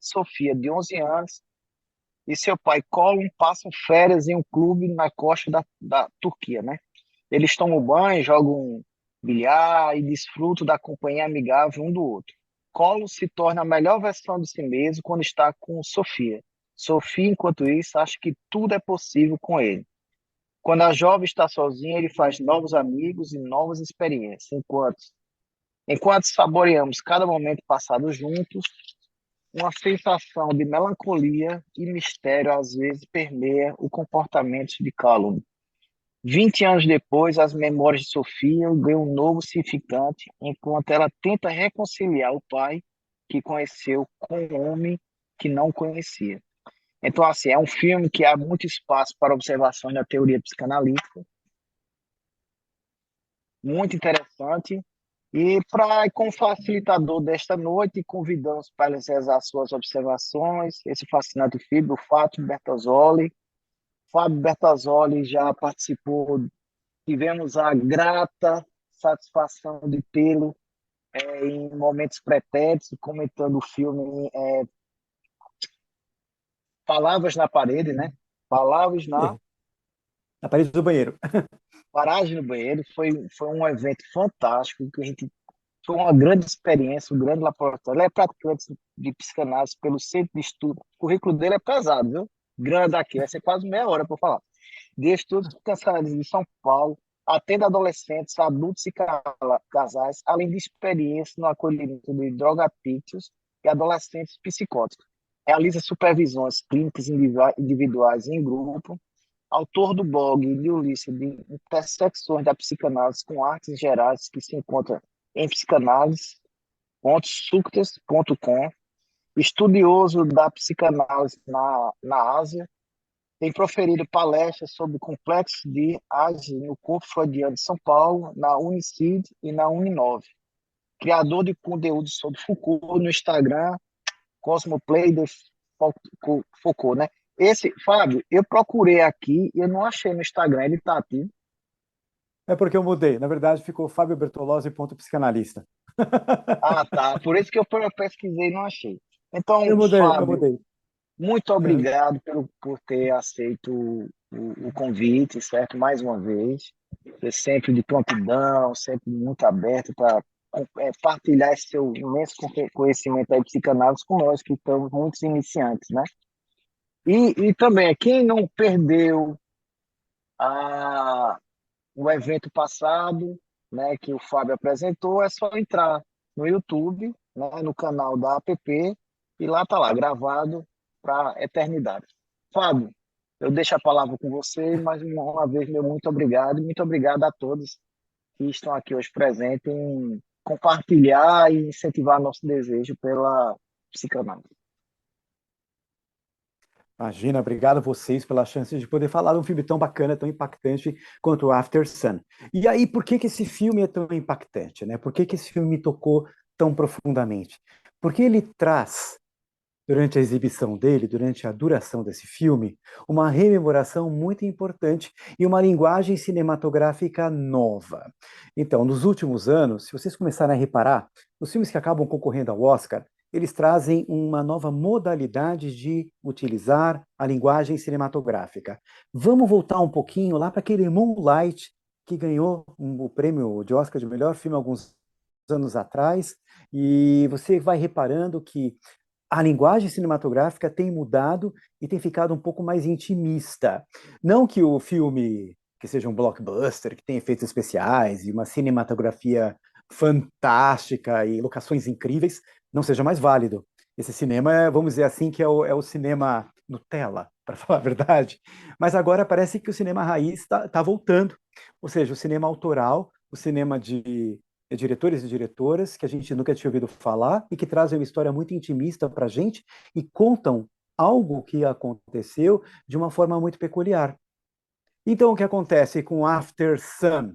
Sofia, de 11 anos, e seu pai Colin passam férias em um clube na costa da Turquia, né? Eles tomam banho, jogam bilhar e desfrutam da companhia amigável um do outro. Colin se torna a melhor versão de si mesmo quando está com Sofia. Sofia, enquanto isso, acha que tudo é possível com ele. Quando a jovem está sozinha, ele faz novos amigos e novas experiências. Enquanto saboreamos cada momento passado juntos, uma sensação de melancolia e mistério às vezes permeia o comportamento de Callum. 20 anos depois, as memórias de Sofia ganham um novo significante enquanto ela tenta reconciliar o pai que conheceu com o homem que não conhecia. Então, assim, é um filme que há muito espaço para observações da teoria psicanalítica, muito interessante. E como facilitador desta noite, convidamos para realizar suas observações, esse fascinante filme, o Fábio Bertazzoli. Fábio Bertazzoli já participou, tivemos a grata satisfação de tê-lo em momentos pretéritos, comentando o filme Palavras na Parede, né? Palavras na É, na parede do banheiro. Paragem no Banheiro. Foi um evento fantástico, que a gente foi uma grande experiência, um grande laboratório. Ele é praticante de psicanálise pelo Centro de Estudo. O currículo dele é pesado, viu? Grande aqui, vai ser quase meia hora para falar. De estudos psicanálise de São Paulo, atende adolescentes, adultos e casais, além de experiência no acolhimento de drogadictos e adolescentes psicóticos. Realiza supervisões clínicas individuais e em grupo. Autor do blog de Ulisses de Intersecções da Psicanálise com Artes Gerais, que se encontra em psicanálise.suctas.com, estudioso da psicanálise na Ásia, tem proferido palestras sobre complexos de Age no Corpo Freudiano de São Paulo, na Unicid e na Uninove. Criador de conteúdo sobre Foucault no Instagram, Cosmoplay de Foucault, né? Esse, Fábio, eu procurei aqui e eu não achei no Instagram, ele tá ativo. É porque eu mudei. Na verdade, ficou Fábio Bertolozzi, ponto psicanalista. Ah, tá. Por isso que eu pesquisei e não achei. Então, Eu mudei, eu Fábio, mudei. muito obrigado por ter aceito o convite, certo? Mais uma vez. Você sempre de prontidão, sempre muito aberto para partilhar esse seu imenso conhecimento aí de psicanálise com nós, que estamos muitos iniciantes, né? E também, quem não perdeu a, o evento passado, né, que o Fábio apresentou, é só entrar no YouTube, né, no canal da APP, e lá tá lá, gravado para a eternidade. Fábio, eu deixo a palavra com você, mais uma vez, meu muito obrigado, e muito obrigado a todos que estão aqui hoje presentes em compartilhar e incentivar nosso desejo pela psicanálise. Imagina, obrigado a vocês pela chance de poder falar de um filme tão bacana, tão impactante quanto After Sun. E aí, por que que esse filme é tão impactante, né? Por que que esse filme me tocou tão profundamente? Porque ele traz, durante a exibição dele, durante a duração desse filme, uma rememoração muito importante e uma linguagem cinematográfica nova. Então, nos últimos anos, se vocês começarem a reparar, os filmes que acabam concorrendo ao Oscar, eles trazem uma nova modalidade de utilizar a linguagem cinematográfica. Vamos voltar um pouquinho lá para aquele Moonlight que ganhou o prêmio de Oscar de melhor filme alguns anos atrás, e você vai reparando que a linguagem cinematográfica tem mudado e tem ficado um pouco mais intimista. Não que o filme que seja um blockbuster, que tem efeitos especiais e uma cinematografia fantástica e locações incríveis, não seja mais válido. Esse cinema, vamos dizer assim, que é o cinema Nutella, para falar a verdade. Mas agora parece que o cinema raiz está voltando. Ou seja, o cinema autoral, o cinema de diretores e diretoras que a gente nunca tinha ouvido falar e que trazem uma história muito intimista para a gente e contam algo que aconteceu de uma forma muito peculiar. Então, o que acontece com After Sun,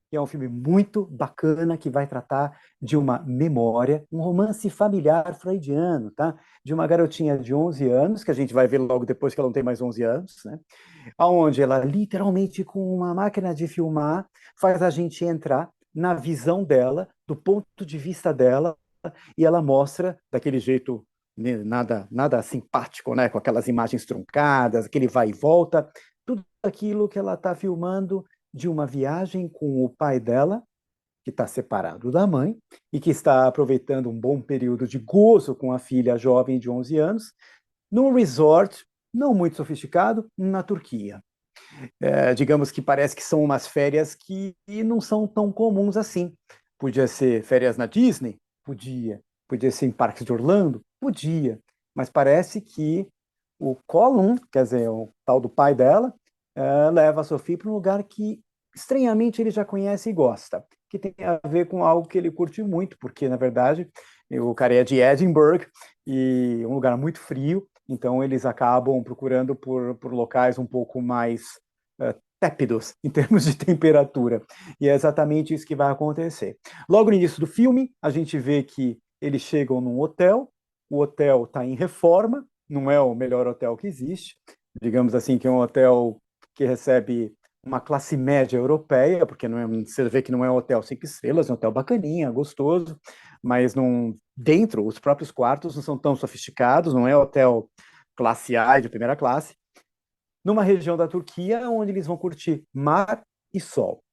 que é um filme muito bacana que vai tratar de uma memória, um romance familiar freudiano, tá? De uma garotinha de 11 anos, que a gente vai ver logo depois que ela não tem mais 11 anos, né? Onde ela literalmente com uma máquina de filmar faz a gente entrar na visão dela, do ponto de vista dela, e ela mostra daquele jeito nada simpático, né? Com aquelas imagens truncadas, aquele vai e volta, tudo aquilo que ela está filmando de uma viagem com o pai dela, que está separado da mãe e que está aproveitando um bom período de gozo com a filha jovem de 11 anos, num resort não muito sofisticado na Turquia. Digamos que parece que são umas férias que não são tão comuns assim. Podia ser férias na Disney? Podia. Podia ser em parques de Orlando? Podia. Mas parece que o Colum, quer dizer, o tal do pai dela, leva a Sophie para um lugar que, estranhamente, ele já conhece e gosta, que tem a ver com algo que ele curte muito, porque, na verdade, o cara é de Edinburgh, e um lugar muito frio, então eles acabam procurando por locais um pouco mais tépidos em termos de temperatura. E é exatamente isso que vai acontecer. Logo no início do filme, a gente vê que eles chegam num hotel, o hotel está em reforma, não é o melhor hotel que existe, digamos assim, que é um hotel que recebe uma classe média europeia, porque não é, você vê que não é um hotel 5 estrelas, é um hotel bacaninha, gostoso, mas não, dentro, os próprios quartos não são tão sofisticados, não é hotel classe A de primeira classe, numa região da Turquia onde eles vão curtir mar e sol.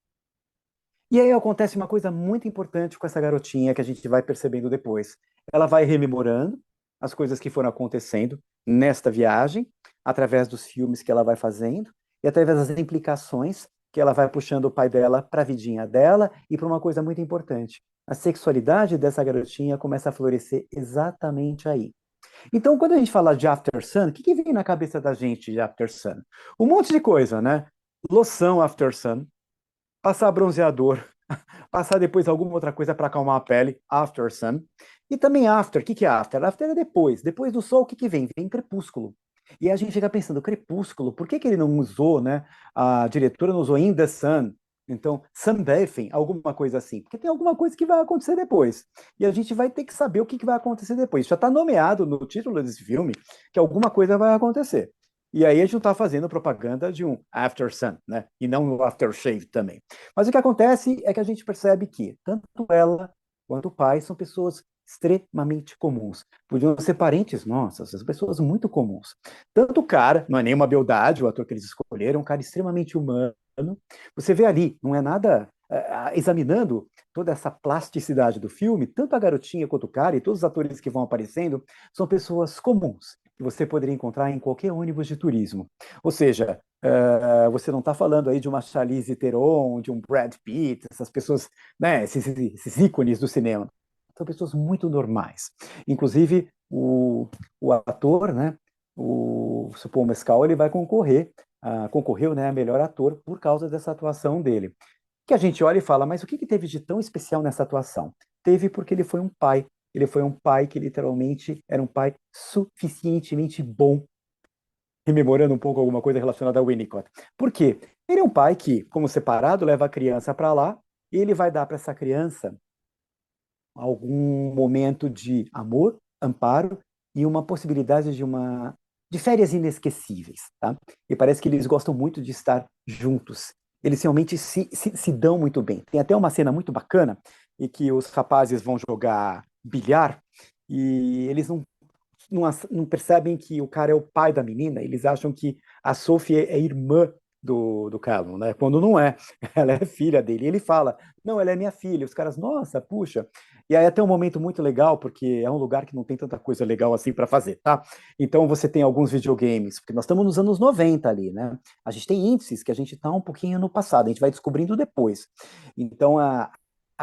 E aí acontece uma coisa muito importante com essa garotinha que a gente vai percebendo depois. Ela vai rememorando as coisas que foram acontecendo nesta viagem, através dos filmes que ela vai fazendo e através das implicações que ela vai puxando o pai dela para a vidinha dela e para uma coisa muito importante. A sexualidade dessa garotinha começa a florescer exatamente aí. Então, quando a gente fala de After Sun, o que vem na cabeça da gente de After Sun? Um monte de coisa, né? Loção After Sun, passar bronzeador, passar depois alguma outra coisa para acalmar a pele, After Sun. E também After, o que é After? After é depois. Depois do sol, o que vem? Vem Crepúsculo. E a gente fica pensando, Crepúsculo, por que ele não usou, né? A diretora não usou In the Sun, então, sunbathing, alguma coisa assim, porque tem alguma coisa que vai acontecer depois. E a gente vai ter que saber o que vai acontecer depois. Já está nomeado no título desse filme que alguma coisa vai acontecer. E aí a gente não está fazendo propaganda de um after sun, né? E não no aftershave também. Mas o que acontece é que a gente percebe que tanto ela quanto o pai são pessoas extremamente comuns. Podiam ser parentes nossas, são pessoas muito comuns. Tanto o cara, não é nenhuma beldade, o ator que eles escolheram, um cara extremamente humano. Você vê ali, não é nada. Examinando toda essa plasticidade do filme, tanto a garotinha quanto o cara e todos os atores que vão aparecendo são pessoas comuns que você poderia encontrar em qualquer ônibus de turismo. Ou seja, você não está falando aí de uma Charlize Theron, de um Brad Pitt, essas pessoas, né, esses ícones do cinema. São pessoas muito normais. Inclusive, o ator, né, o Paul Mescal, ele vai concorreu, né, a melhor ator por causa dessa atuação dele. Que a gente olha e fala, mas o que teve de tão especial nessa atuação? Teve porque ele foi um pai. Ele foi um pai que literalmente era um pai suficientemente bom, rememorando um pouco alguma coisa relacionada ao Winnicott. Por quê? Ele é um pai que, como separado, leva a criança para lá e ele vai dar para essa criança algum momento de amor, amparo e uma possibilidade de férias inesquecíveis, tá? E parece que eles gostam muito de estar juntos. Eles realmente se dão muito bem. Tem até uma cena muito bacana em que os rapazes vão jogar bilhar e eles não percebem que o cara é o pai da menina, eles acham que a Sophie é irmã do Callum, né? Quando não é, ela é filha dele. E ele fala, não, ela é minha filha. Os caras, nossa, puxa. E aí até um momento muito legal, porque é um lugar que não tem tanta coisa legal assim para fazer, tá? Então você tem alguns videogames, porque nós estamos nos anos 90 ali, né? A gente tem índices que a gente está um pouquinho no passado, a gente vai descobrindo depois. Então a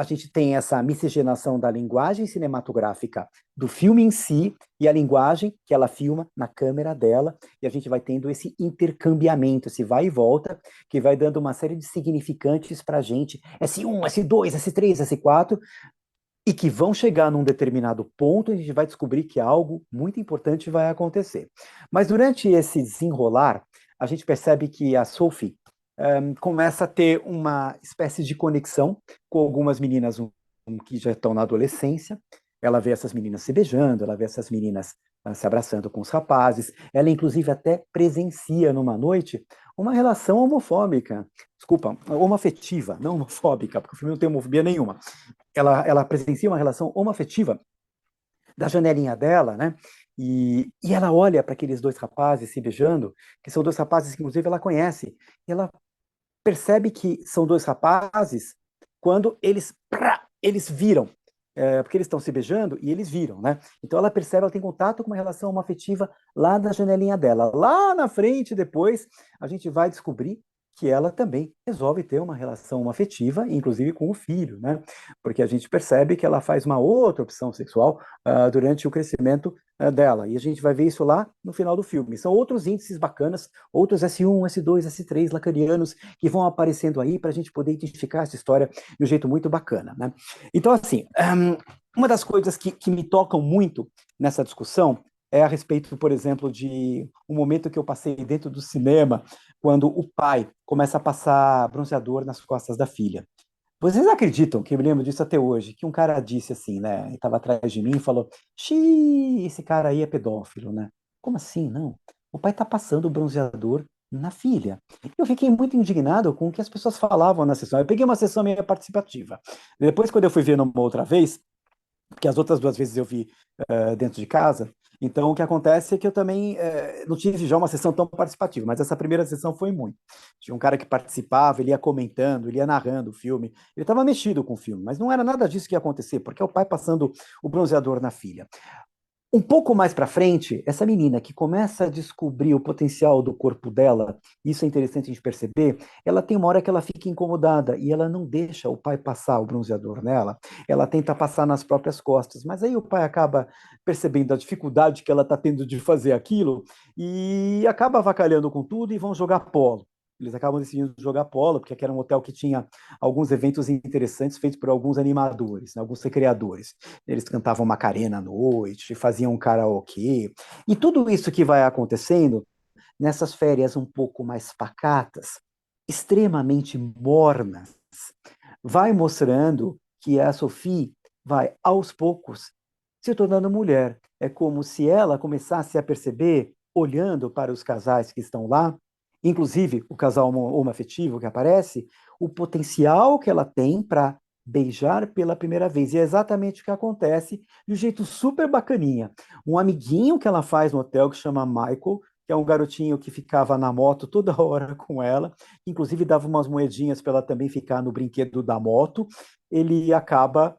gente tem essa miscigenação da linguagem cinematográfica do filme em si e a linguagem que ela filma na câmera dela, e a gente vai tendo esse intercambiamento, esse vai e volta, que vai dando uma série de significantes para a gente, S1, S2, S3, S4, e que vão chegar num determinado ponto e a gente vai descobrir que algo muito importante vai acontecer. Mas durante esse desenrolar, a gente percebe que a Sophie começa a ter uma espécie de conexão com algumas meninas que já estão na adolescência. Ela vê essas meninas se beijando, ela vê essas meninas se abraçando com os rapazes. Ela, inclusive, até presencia numa noite uma relação homofóbica. Desculpa, homoafetiva, não homofóbica, porque o filme não tem homofobia nenhuma. Ela presencia uma relação homoafetiva da janelinha dela, né? E ela olha para aqueles dois rapazes se beijando, que são dois rapazes que, inclusive, ela conhece. E ela percebe que são dois rapazes quando eles viram, porque eles estão se beijando e eles viram, né? Então ela percebe, ela tem contato com uma relação homoafetiva lá da janelinha dela. Lá na frente, depois, a gente vai descobrir que ela também resolve ter uma relação afetiva, inclusive com o filho, né? Porque a gente percebe que ela faz uma outra opção sexual durante o crescimento dela. E a gente vai ver isso lá no final do filme. São outros índices bacanas, outros S1, S2, S3 lacanianos que vão aparecendo aí para a gente poder identificar essa história de um jeito muito bacana, né? Então, assim, uma das coisas que me tocam muito nessa discussão é a respeito, por exemplo, de um momento que eu passei dentro do cinema, quando o pai começa a passar bronzeador nas costas da filha. Vocês acreditam, que eu me lembro disso até hoje, que um cara disse assim, né? Ele estava atrás de mim e falou: Xiii, esse cara aí é pedófilo, né? Como assim? Não. O pai está passando o bronzeador na filha. Eu fiquei muito indignado com o que as pessoas falavam na sessão. Eu peguei uma sessão meio participativa. Depois, quando eu fui ver numa outra vez, porque as outras duas vezes eu vi dentro de casa. Então, o que acontece é que eu também não tive já uma sessão tão participativa, mas essa primeira sessão foi muito. Tinha um cara que participava, ele ia comentando, ele ia narrando o filme, ele estava mexido com o filme, mas não era nada disso que ia acontecer, porque é o pai passando o bronzeador na filha. Um pouco mais para frente, essa menina que começa a descobrir o potencial do corpo dela, isso é interessante a gente perceber, ela tem uma hora que ela fica incomodada e ela não deixa o pai passar o bronzeador nela, ela tenta passar nas próprias costas, mas aí o pai acaba percebendo a dificuldade que ela está tendo de fazer aquilo e acaba avacalhando com tudo e vão jogar polo. Eles acabam decidindo jogar polo, porque aqui era um hotel que tinha alguns eventos interessantes feitos por alguns animadores, né, alguns recreadores. Eles cantavam Macarena à noite, faziam um karaokê, e tudo isso que vai acontecendo nessas férias um pouco mais pacatas, extremamente mornas, vai mostrando que a Sophie vai, aos poucos, se tornando mulher. É como se ela começasse a perceber, olhando para os casais que estão lá, inclusive o casal homoafetivo que aparece, o potencial que ela tem para beijar pela primeira vez. E é exatamente o que acontece de um jeito super bacaninha. Um amiguinho que ela faz no hotel que chama Michael, que é um garotinho que ficava na moto toda hora com ela, inclusive dava umas moedinhas para ela também ficar no brinquedo da moto. Ele acaba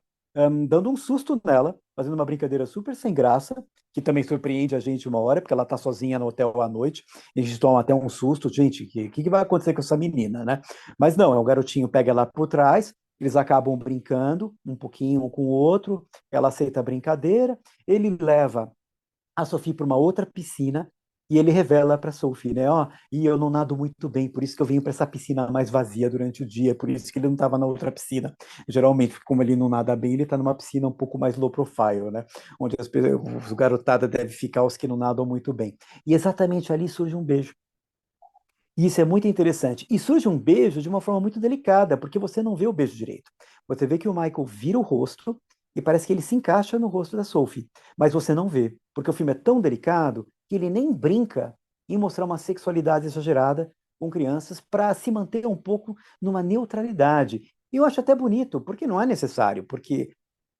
dando um susto nela, fazendo uma brincadeira super sem graça, que também surpreende a gente uma hora, porque ela tá sozinha no hotel à noite, e a gente toma até um susto, gente, que vai acontecer com essa menina, né? Mas não, é o garotinho pega ela por trás, eles acabam brincando um pouquinho um com o outro, ela aceita a brincadeira, ele leva a Sophie para uma outra piscina, e ele revela para Sophie, né? Ó, e eu não nado muito bem, por isso que eu venho para essa piscina mais vazia durante o dia, por isso que ele não estava na outra piscina. Geralmente, como ele não nada bem, ele está numa piscina um pouco mais low profile, né? Onde os garotada deve ficar os que não nadam muito bem. E exatamente ali surge um beijo. E isso é muito interessante. E surge um beijo de uma forma muito delicada, porque você não vê o beijo direito. Você vê que o Michael vira o rosto e parece que ele se encaixa no rosto da Sophie, mas você não vê, porque o filme é tão delicado que ele nem brinca em mostrar uma sexualidade exagerada com crianças para se manter um pouco numa neutralidade. E eu acho até bonito, porque não é necessário, porque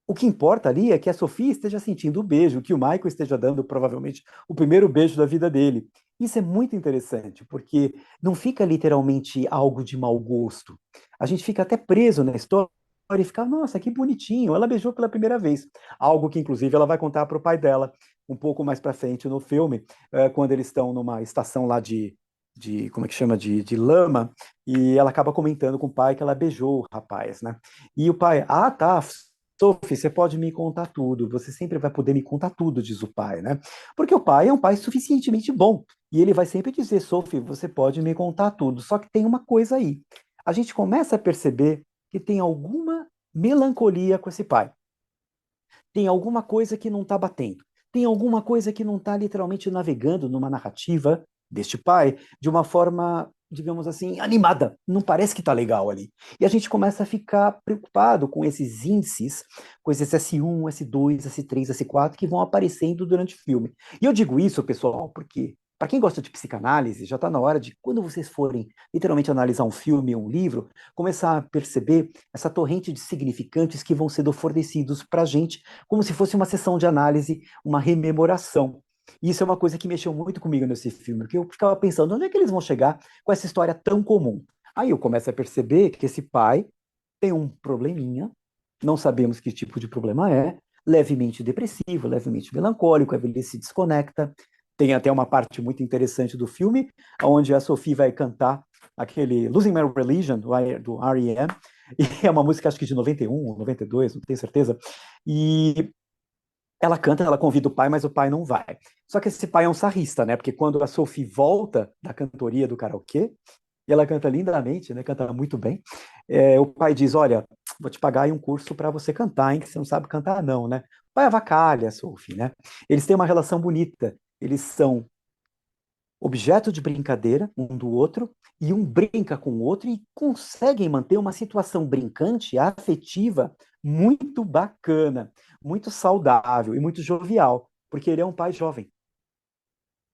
o que importa ali é que a Sofia esteja sentindo o beijo, que o Michael esteja dando provavelmente o primeiro beijo da vida dele. Isso é muito interessante, porque não fica literalmente algo de mau gosto. A gente fica até preso na história e fica, nossa, que bonitinho, ela beijou pela primeira vez. Algo que, inclusive, ela vai contar para o pai dela um pouco mais para frente no filme, quando eles estão numa estação lá como é que chama, de lama, e ela acaba comentando com o pai que ela beijou o rapaz, né? E o pai, ah, tá, Sophie, você pode me contar tudo, você sempre vai poder me contar tudo, diz o pai, né? Porque o pai é um pai suficientemente bom, e ele vai sempre dizer, Sophie, você pode me contar tudo, só que tem uma coisa aí. A gente começa a perceber que tem alguma melancolia com esse pai. Tem alguma coisa que não está batendo. Tem alguma coisa que não está literalmente navegando numa narrativa deste pai de uma forma, digamos assim, animada. Não parece que está legal ali. E a gente começa a ficar preocupado com esses índices, com esses S1, S2, S3, S4 que vão aparecendo durante o filme. E eu digo isso, pessoal, porque para quem gosta de psicanálise, já está na hora de, quando vocês forem literalmente analisar um filme ou um livro, começar a perceber essa torrente de significantes que vão sendo fornecidos para a gente como se fosse uma sessão de análise, uma rememoração. E isso é uma coisa que mexeu muito comigo nesse filme, porque eu ficava pensando, onde é que eles vão chegar com essa história tão comum? Aí eu começo a perceber que esse pai tem um probleminha, não sabemos que tipo de problema é, levemente depressivo, levemente melancólico, ele se desconecta. Tem até uma parte muito interessante do filme, onde a Sophie vai cantar aquele Losing My Religion, do R.E.M., e é uma música acho que de 91, 92, não tenho certeza, e ela canta, ela convida o pai, mas o pai não vai. Só que esse pai é um sarrista, né? Porque quando a Sophie volta da cantoria do karaokê, e ela canta lindamente, né? Canta muito bem. O pai diz: Olha, vou te pagar aí um curso para você cantar, hein? Que você não sabe cantar, não, né? O pai avacalha a Sophie, né? Eles têm uma relação bonita. Eles são objeto de brincadeira um do outro, e um brinca com o outro e conseguem manter uma situação brincante, afetiva, muito bacana, muito saudável e muito jovial, porque ele é um pai jovem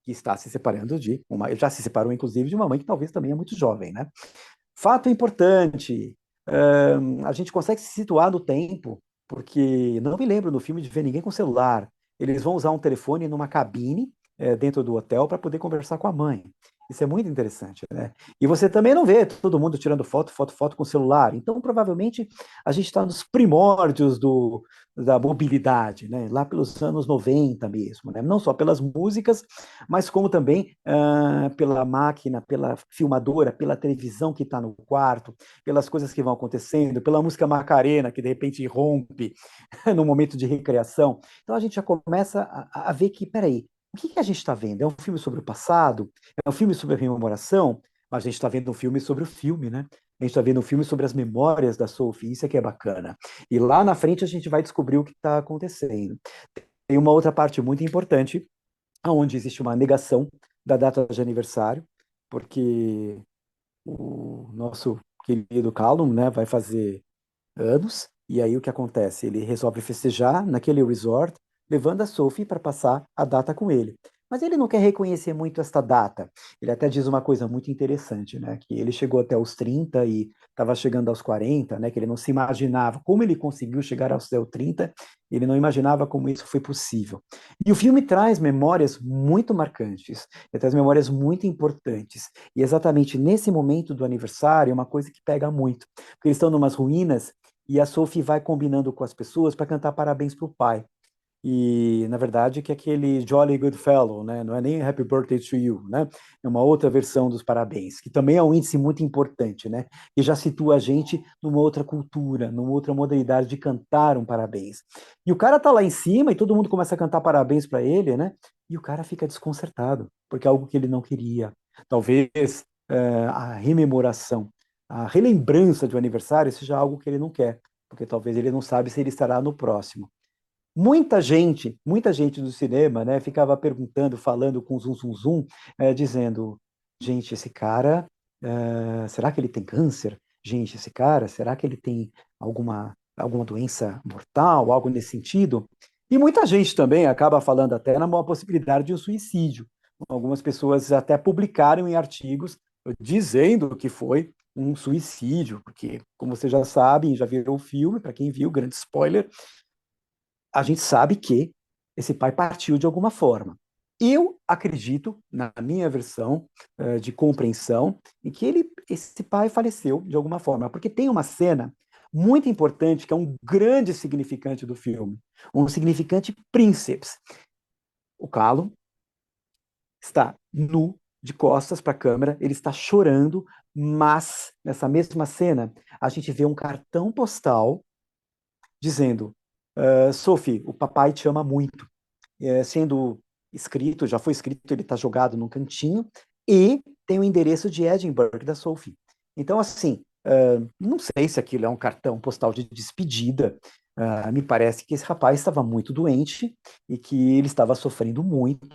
que está se separando de uma, ele já se separou inclusive de uma mãe que talvez também é muito jovem, né? Fato importante, a gente consegue se situar no tempo, porque não me lembro no filme de ver ninguém com celular. Eles vão usar um telefone numa cabine dentro do hotel para poder conversar com a mãe. Isso é muito interessante, né? E você também não vê todo mundo tirando foto com celular. Então, provavelmente, a gente está nos primórdios da mobilidade, né? Lá pelos anos 90 mesmo, né? Não só pelas músicas, mas como também pela máquina, pela filmadora, pela televisão que está no quarto, pelas coisas que vão acontecendo, pela música Macarena, que de repente rompe no momento de recreação. Então a gente já começa a ver que, peraí, o que a gente está vendo? É um filme sobre o passado? É um filme sobre a rememoração? Mas a gente está vendo um filme sobre o filme, né? A gente está vendo um filme sobre as memórias da Sophie, isso é que é bacana. E lá na frente a gente vai descobrir o que está acontecendo. Tem uma outra parte muito importante, onde existe uma negação da data de aniversário, porque o nosso querido Callum, né, vai fazer anos, e aí o que acontece? Ele resolve festejar naquele resort, levando a Sophie para passar a data com ele. Mas ele não quer reconhecer muito esta data. Ele até diz uma coisa muito interessante, né? Que ele chegou até os 30 e estava chegando aos 40, né? Que ele não se imaginava como ele conseguiu chegar aos seus 30, ele não imaginava como isso foi possível. E o filme traz memórias muito marcantes, ele traz memórias muito importantes. E exatamente nesse momento do aniversário, é uma coisa que pega muito. Porque eles estão numas ruínas e a Sophie vai combinando com as pessoas para cantar parabéns para o pai. E, na verdade, que é aquele Jolly Good Fellow, né? Não é nem Happy Birthday to You, né? É uma outra versão dos parabéns, que também é um índice muito importante, né? E já situa a gente numa outra cultura, numa outra modalidade de cantar um parabéns. E o cara tá lá em cima e todo mundo começa a cantar parabéns para ele, né? E o cara fica desconcertado, porque é algo que ele não queria. Talvez a rememoração, a relembrança de um aniversário seja algo que ele não quer, porque talvez ele não sabe se ele estará no próximo. Muita gente do cinema, né, ficava perguntando, falando com zum zum zum, dizendo, gente, esse cara, será que ele tem câncer? Gente, esse cara, será que ele tem alguma doença mortal, algo nesse sentido? E muita gente também acaba falando até na possibilidade de um suicídio. Algumas pessoas até publicaram em artigos dizendo que foi um suicídio, porque, como vocês já sabem, já virou filme, para quem viu, grande spoiler, a gente sabe que esse pai partiu de alguma forma. Eu acredito, na minha versão de compreensão, em que esse pai faleceu de alguma forma, porque tem uma cena muito importante que é um grande significante do filme, um significante príncipe. O Calo está nu, de costas para a câmera, ele está chorando, mas nessa mesma cena a gente vê um cartão postal dizendo: Sophie, o papai te ama muito. Sendo escrito, já foi escrito, ele está jogado num cantinho, e tem o endereço de Edinburgh da Sophie. Então, assim, não sei se aquilo é um cartão postal de despedida. Me parece que esse rapaz estava muito doente e que ele estava sofrendo muito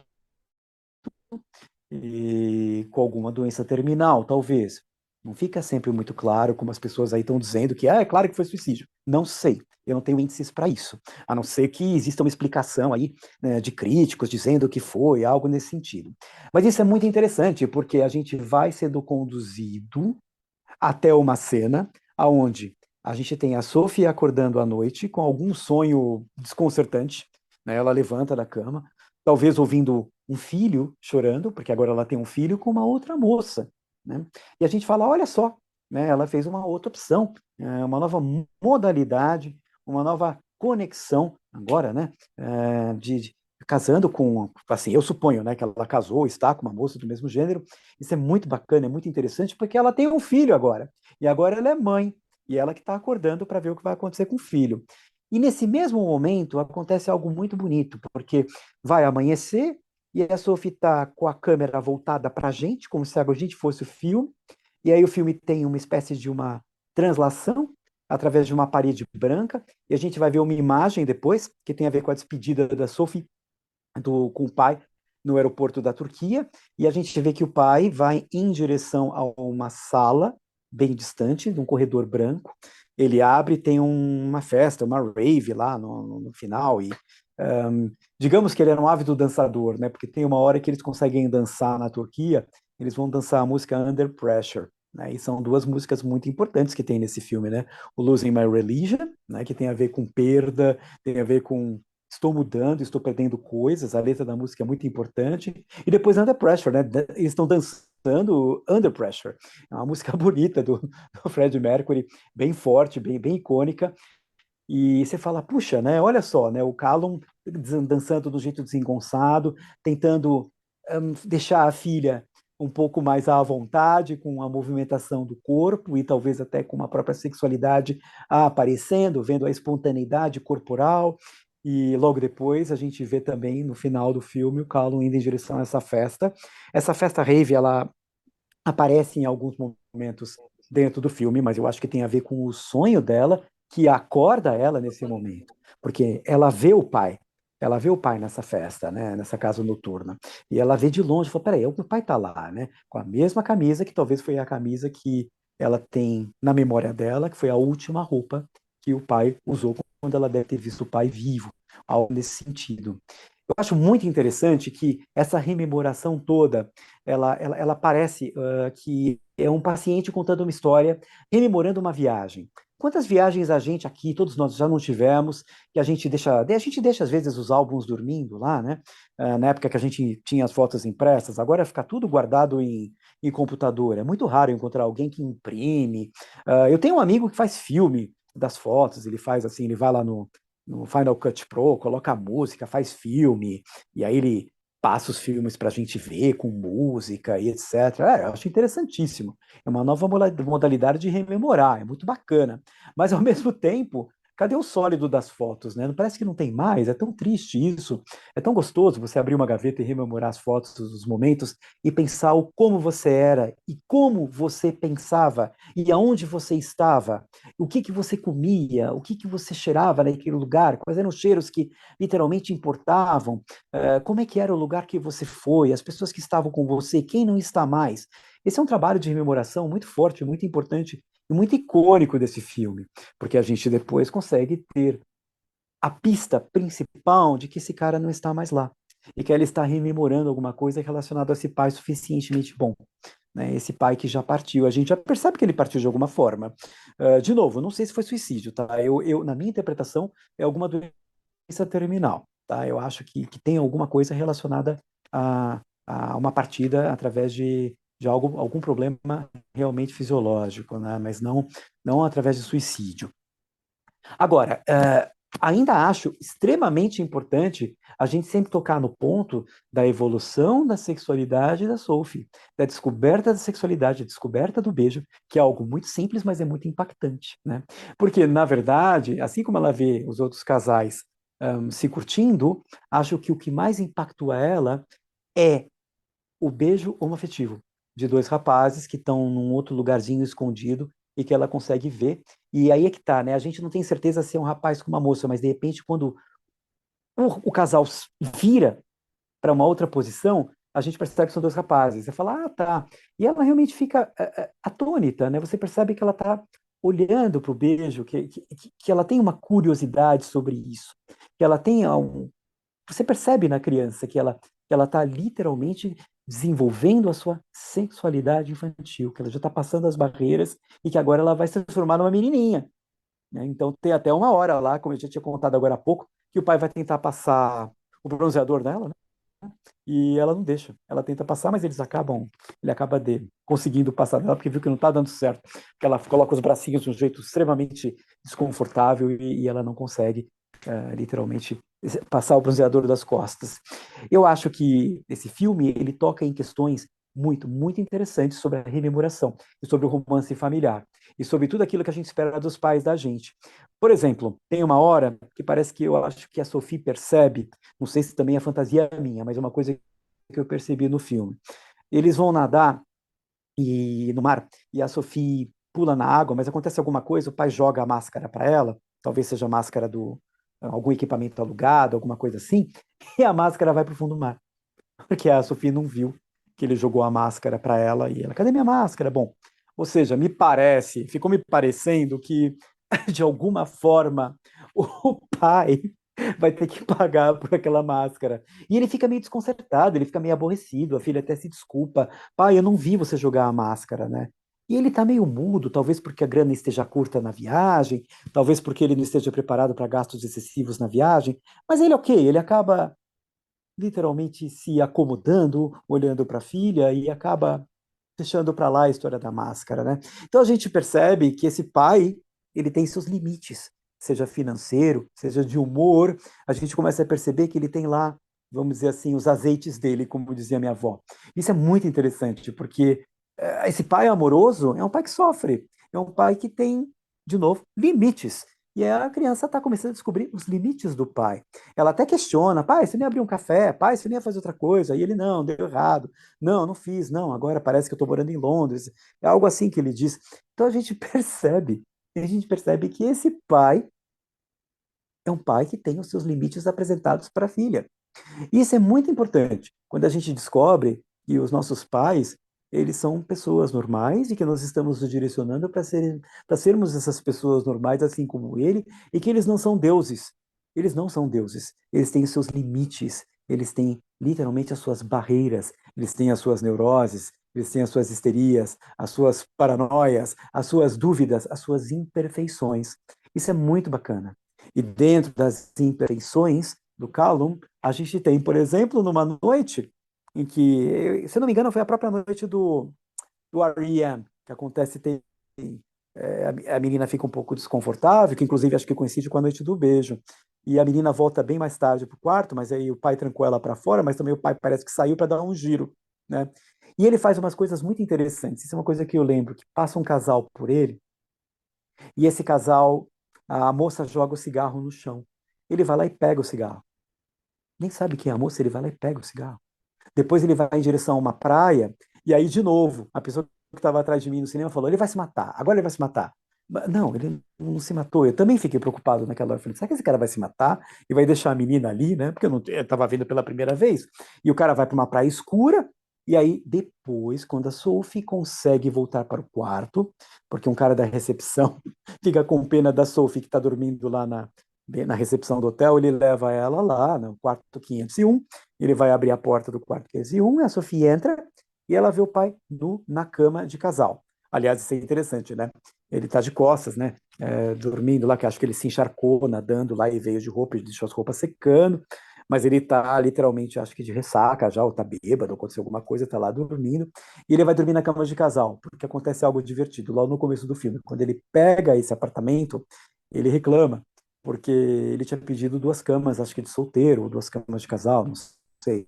e com alguma doença terminal, talvez. Não fica sempre muito claro, como as pessoas aí estão dizendo que é claro que foi suicídio. Não sei, eu não tenho índices para isso, a não ser que exista uma explicação aí, né, de críticos dizendo que foi algo nesse sentido. Mas isso é muito interessante, porque a gente vai sendo conduzido até uma cena aonde a gente tem a Sophie acordando à noite com algum sonho desconcertante, né? Ela levanta da cama, talvez ouvindo um filho chorando, porque agora ela tem um filho com uma outra moça, né? E a gente fala, olha só, né? Ela fez uma outra opção, uma nova modalidade, uma nova conexão agora, né? Casando com, assim, eu suponho, né, que ela casou, está com uma moça do mesmo gênero. Isso é muito bacana, é muito interessante, porque ela tem um filho agora, e agora ela é mãe, e ela que está acordando para ver o que vai acontecer com o filho. E nesse mesmo momento acontece algo muito bonito, porque vai amanhecer e a Sophie está com a câmera voltada para a gente, como se a gente fosse o filme, e aí o filme tem uma espécie de uma translação através de uma parede branca, e a gente vai ver uma imagem depois, que tem a ver com a despedida da Sophie com o pai no aeroporto da Turquia, e a gente vê que o pai vai em direção a uma sala bem distante, de um corredor branco. Ele abre, tem uma festa, uma rave lá no final, e digamos que ele era um ávido dançador, né? Porque tem uma hora que eles conseguem dançar na Turquia, eles vão dançar a música Under Pressure, né? E são duas músicas muito importantes que tem nesse filme, né? O Losing My Religion, né? Que tem a ver com perda, tem a ver com estou mudando, estou perdendo coisas, a letra da música é muito importante. E depois Under Pressure, né? Eles estão dançando Under Pressure. É uma música bonita do Fred Mercury, bem forte, bem icônica. E você fala, puxa, né? Olha só, né? O Callum dançando do jeito desengonçado, tentando deixar a filha um pouco mais à vontade, com a movimentação do corpo e talvez até com uma própria sexualidade aparecendo, vendo a espontaneidade corporal. E logo depois a gente vê também no final do filme o Callum indo em direção a essa festa. Essa festa rave, ela aparece em alguns momentos dentro do filme, mas eu acho que tem a ver com o sonho dela que acorda ela nesse momento, porque ela vê o pai nessa festa, né, nessa casa noturna, e ela vê de longe, fala, peraí, o meu pai tá lá, né, com a mesma camisa que talvez foi a camisa que ela tem na memória dela, que foi a última roupa que o pai usou quando ela deve ter visto o pai vivo, algo nesse sentido. Eu acho muito interessante que essa rememoração toda, ela parece que é um paciente contando uma história, rememorando uma viagem. Quantas viagens a gente aqui, todos nós já não tivemos, que a gente deixa às vezes os álbuns dormindo lá, né? Na época que a gente tinha as fotos impressas, agora fica tudo guardado em computador. É muito raro encontrar alguém que imprime. Eu tenho um amigo que faz filme das fotos, ele faz assim, ele vai lá no Final Cut Pro, coloca a música, faz filme, e aí ele passa os filmes para a gente ver com música e etc. Eu acho interessantíssimo. É uma nova modalidade de rememorar, é muito bacana. Mas, ao mesmo tempo, cadê o sólido das fotos, né? Parece que não tem mais, é tão triste isso. É tão gostoso você abrir uma gaveta e rememorar as fotos dos momentos e pensar o como você era e como você pensava e aonde você estava, o que que você comia, o que que você cheirava naquele lugar, quais eram os cheiros que literalmente importavam, como é que era o lugar que você foi, as pessoas que estavam com você, quem não está mais. Esse é um trabalho de rememoração muito forte, muito importante e muito icônico desse filme, porque a gente depois consegue ter a pista principal de que esse cara não está mais lá e que ela está rememorando alguma coisa relacionada a esse pai suficientemente bom, né? Esse pai que já partiu, a gente já percebe que ele partiu de alguma forma. De novo, não sei se foi suicídio, tá? Na minha interpretação, é alguma doença terminal, tá? Eu acho que tem alguma coisa relacionada a uma partida através de algum problema realmente fisiológico, né? Mas não através de suicídio. Agora, ainda acho extremamente importante a gente sempre tocar no ponto da evolução da sexualidade da Sophie, da descoberta da sexualidade, a descoberta do beijo, que é algo muito simples, mas é muito impactante, né? Porque, na verdade, assim como ela vê os outros casais se curtindo, acho que o que mais impactua ela é o beijo homoafetivo de dois rapazes que estão num outro lugarzinho escondido e que ela consegue ver. E aí é que tá, né? A gente não tem certeza se é um rapaz com uma moça, mas de repente, quando o casal vira para uma outra posição, a gente percebe que são dois rapazes. Você fala, ah, tá. E ela realmente fica atônita, né? Você percebe que ela está olhando para o beijo, que ela tem uma curiosidade sobre isso, que ela tem você percebe na criança que ela está literalmente desenvolvendo a sua sexualidade infantil, que ela já está passando as barreiras e que agora ela vai se transformar numa menininha, né? Então tem até uma hora lá, como eu já tinha contado agora há pouco, que o pai vai tentar passar o bronzeador nela, né? e ela não deixa. Ela tenta passar, mas ele acaba conseguindo passar dela, porque viu que não está dando certo. Porque ela coloca os bracinhos de um jeito extremamente desconfortável e ela não consegue, literalmente, passar o bronzeador das costas. Eu acho que esse filme, ele toca em questões muito, muito interessantes sobre a rememoração e sobre o romance familiar e sobre tudo aquilo que a gente espera dos pais da gente. Por exemplo, tem uma hora que parece que eu acho que a Sophie percebe, não sei se também é fantasia minha, mas é uma coisa que eu percebi no filme. Eles vão nadar no mar e a Sophie pula na água, mas acontece alguma coisa, o pai joga a máscara para ela, talvez seja a máscara do algum equipamento alugado, alguma coisa assim, e a máscara vai para o fundo do mar, porque a Sophie não viu que ele jogou a máscara para ela e ela, cadê minha máscara? Bom, ou seja, ficou me parecendo que de alguma forma o pai vai ter que pagar por aquela máscara. E ele fica meio desconcertado, ele fica meio aborrecido, a filha até se desculpa. Pai, eu não vi você jogar a máscara, né? E ele tá meio mudo, talvez porque a grana esteja curta na viagem, talvez porque ele não esteja preparado para gastos excessivos na viagem, mas ele ok, ele acaba literalmente se acomodando, olhando para a filha e acaba deixando para lá a história da máscara, né? Então a gente percebe que esse pai, ele tem seus limites, seja financeiro, seja de humor, a gente começa a perceber que ele tem lá, vamos dizer assim, os azeites dele, como dizia minha avó. Isso é muito interessante, porque esse pai amoroso é um pai que sofre, é um pai que tem, de novo, limites. E a criança está começando a descobrir os limites do pai. Ela até questiona, pai, você nem abriu um café, pai, você nem ia fazer outra coisa. E ele, não, deu errado. Não, não fiz, não, agora parece que eu estou morando em Londres. É algo assim que ele diz. Então a gente percebe que esse pai é um pai que tem os seus limites apresentados para a filha. E isso é muito importante. Quando a gente descobre que os nossos pais, eles são pessoas normais e que nós estamos nos direcionando para sermos essas pessoas normais, assim como ele, e que eles não são deuses. Eles não são deuses. Eles têm os seus limites, eles têm literalmente as suas barreiras, eles têm as suas neuroses, eles têm as suas histerias, as suas paranoias, as suas dúvidas, as suas imperfeições. Isso é muito bacana. E dentro das imperfeições do Callum, a gente tem, por exemplo, numa noite em que, se não me engano, foi a própria noite do R.E.M., que acontece, a menina fica um pouco desconfortável, que inclusive acho que coincide com a noite do beijo. E a menina volta bem mais tarde para o quarto, mas aí o pai trancou ela para fora, mas também o pai parece que saiu para dar um giro, né? E ele faz umas coisas muito interessantes. Isso é uma coisa que eu lembro, que passa um casal por ele, e esse casal, a moça joga o cigarro no chão. Ele vai lá e pega o cigarro. Nem sabe quem é a moça, ele vai lá e pega o cigarro. Depois ele vai em direção a uma praia, e aí, de novo, a pessoa que estava atrás de mim no cinema falou: ele vai se matar, agora ele vai se matar. Não, ele não se matou. Eu também fiquei preocupado naquela hora. Falei, será que esse cara vai se matar e vai deixar a menina ali, né? Porque eu estava vendo pela primeira vez. E o cara vai para uma praia escura, e aí, depois, quando a Sophie consegue voltar para o quarto, porque um cara da recepção fica com pena da Sophie que está dormindo lá na recepção do hotel, ele leva ela lá no quarto 501, ele vai abrir a porta do quarto 501, a Sofia entra e ela vê o pai nu na cama de casal. Aliás, isso é interessante, né? Ele tá de costas, né? Dormindo lá, que acho que ele se encharcou nadando lá e veio de roupa, deixou as roupas secando, mas ele tá literalmente, acho que de ressaca já, ou tá bêbado, aconteceu alguma coisa, tá lá dormindo, e ele vai dormir na cama de casal, porque acontece algo divertido logo no começo do filme. Quando ele pega esse apartamento, ele reclama, porque ele tinha pedido duas camas, acho que de solteiro, ou duas camas de casal, não sei.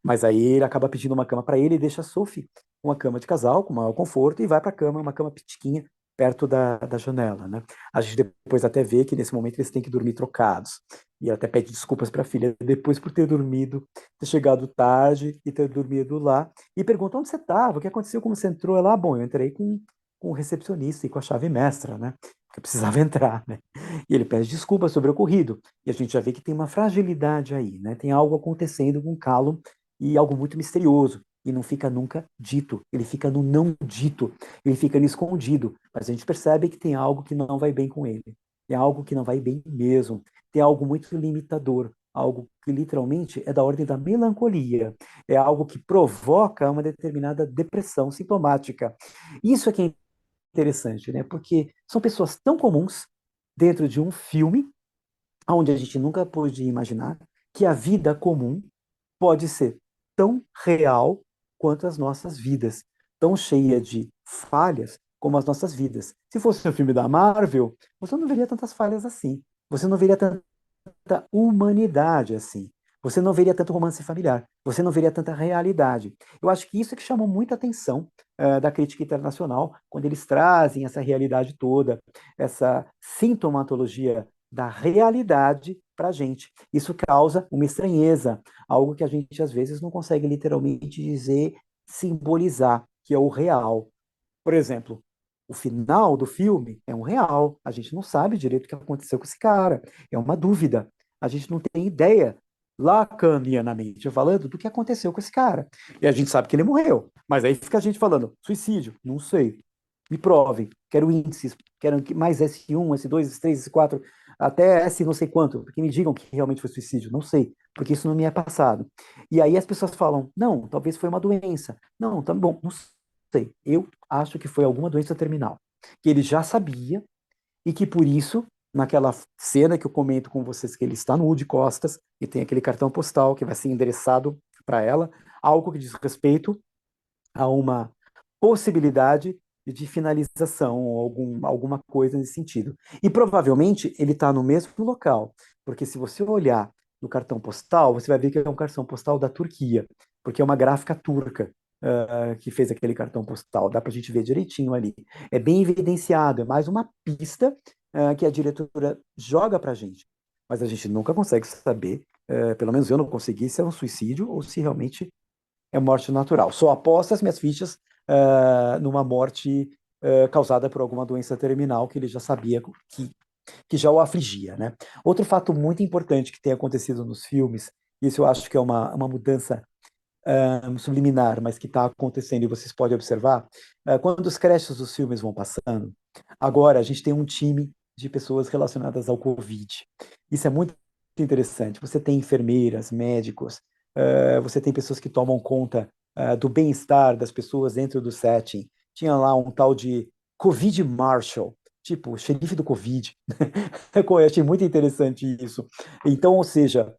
Mas aí ele acaba pedindo uma cama para ele e deixa a Sophie uma cama de casal, com maior conforto, e vai para a cama, uma cama pitiquinha, perto da janela, né? A gente depois até vê que nesse momento eles têm que dormir trocados. E ela até pede desculpas para a filha depois por ter dormido, ter chegado tarde e ter dormido lá. E pergunta onde você estava, o que aconteceu, como você entrou? Ela, bom, eu entrei com o recepcionista e com a chave mestra, né? Porque eu precisava entrar, né? E ele pede desculpas sobre o ocorrido. E a gente já vê que tem uma fragilidade aí, né? Tem algo acontecendo com o Callum e algo muito misterioso. E não fica nunca dito, ele fica no não dito, ele fica ali escondido. Mas a gente percebe que tem algo que não vai bem com ele. Tem algo que não vai bem mesmo. Tem algo muito limitador, algo que literalmente é da ordem da melancolia. É algo que provoca uma determinada depressão sintomática. Isso é que é interessante, né? Porque são pessoas tão comuns dentro de um filme onde a gente nunca pôde imaginar que a vida comum pode ser tão real quanto as nossas vidas, tão cheia de falhas como as nossas vidas. Se fosse um filme da Marvel, você não veria tantas falhas assim. Você não veria tanta humanidade assim. Você não veria tanto romance familiar. Você não veria tanta realidade. Eu acho que isso é que chamou muita atenção da crítica internacional, quando eles trazem essa realidade toda, essa sintomatologia da realidade para a gente. Isso causa uma estranheza, algo que a gente às vezes não consegue literalmente dizer, simbolizar, que é o real. Por exemplo, o final do filme é um real. A gente não sabe direito o que aconteceu com esse cara. É uma dúvida. A gente não tem ideia, lacanianamente falando, do que aconteceu com esse cara. E a gente sabe que ele morreu. Mas aí fica a gente falando, suicídio? Não sei. Me provem. Quero índices. Quero mais S1, S2, S3, S4, até S não sei quanto. Porque me digam que realmente foi suicídio. Não sei. Porque isso não me é passado. E aí as pessoas falam, não, talvez foi uma doença. Não, tá bom, não sei. Eu acho que foi alguma doença terminal, que ele já sabia e que por isso, naquela cena que eu comento com vocês, que ele está nu de costas e tem aquele cartão postal que vai ser endereçado para ela, algo que diz respeito a uma possibilidade de finalização, ou alguma coisa nesse sentido. E provavelmente ele está no mesmo local, porque se você olhar no cartão postal, você vai ver que é um cartão postal da Turquia, porque é uma gráfica turca que fez aquele cartão postal. Dá para a gente ver direitinho ali. É bem evidenciado, é mais uma pista que a diretora joga para a gente. Mas a gente nunca consegue saber, pelo menos eu não consegui, se é um suicídio ou se realmente é morte natural. Só aposto as minhas fichas numa morte causada por alguma doença terminal que ele já sabia que já o afligia, né? Outro fato muito importante que tem acontecido nos filmes, isso eu acho que é uma mudança subliminar, mas que está acontecendo e vocês podem observar, quando os créditos dos filmes vão passando, agora a gente tem um time de pessoas relacionadas ao Covid. Isso é muito interessante. Você tem enfermeiras, médicos, você tem pessoas que tomam conta do bem-estar das pessoas dentro do setting. Tinha lá um tal de Covid Marshal, tipo, xerife do Covid. Eu achei muito interessante isso. Então, ou seja,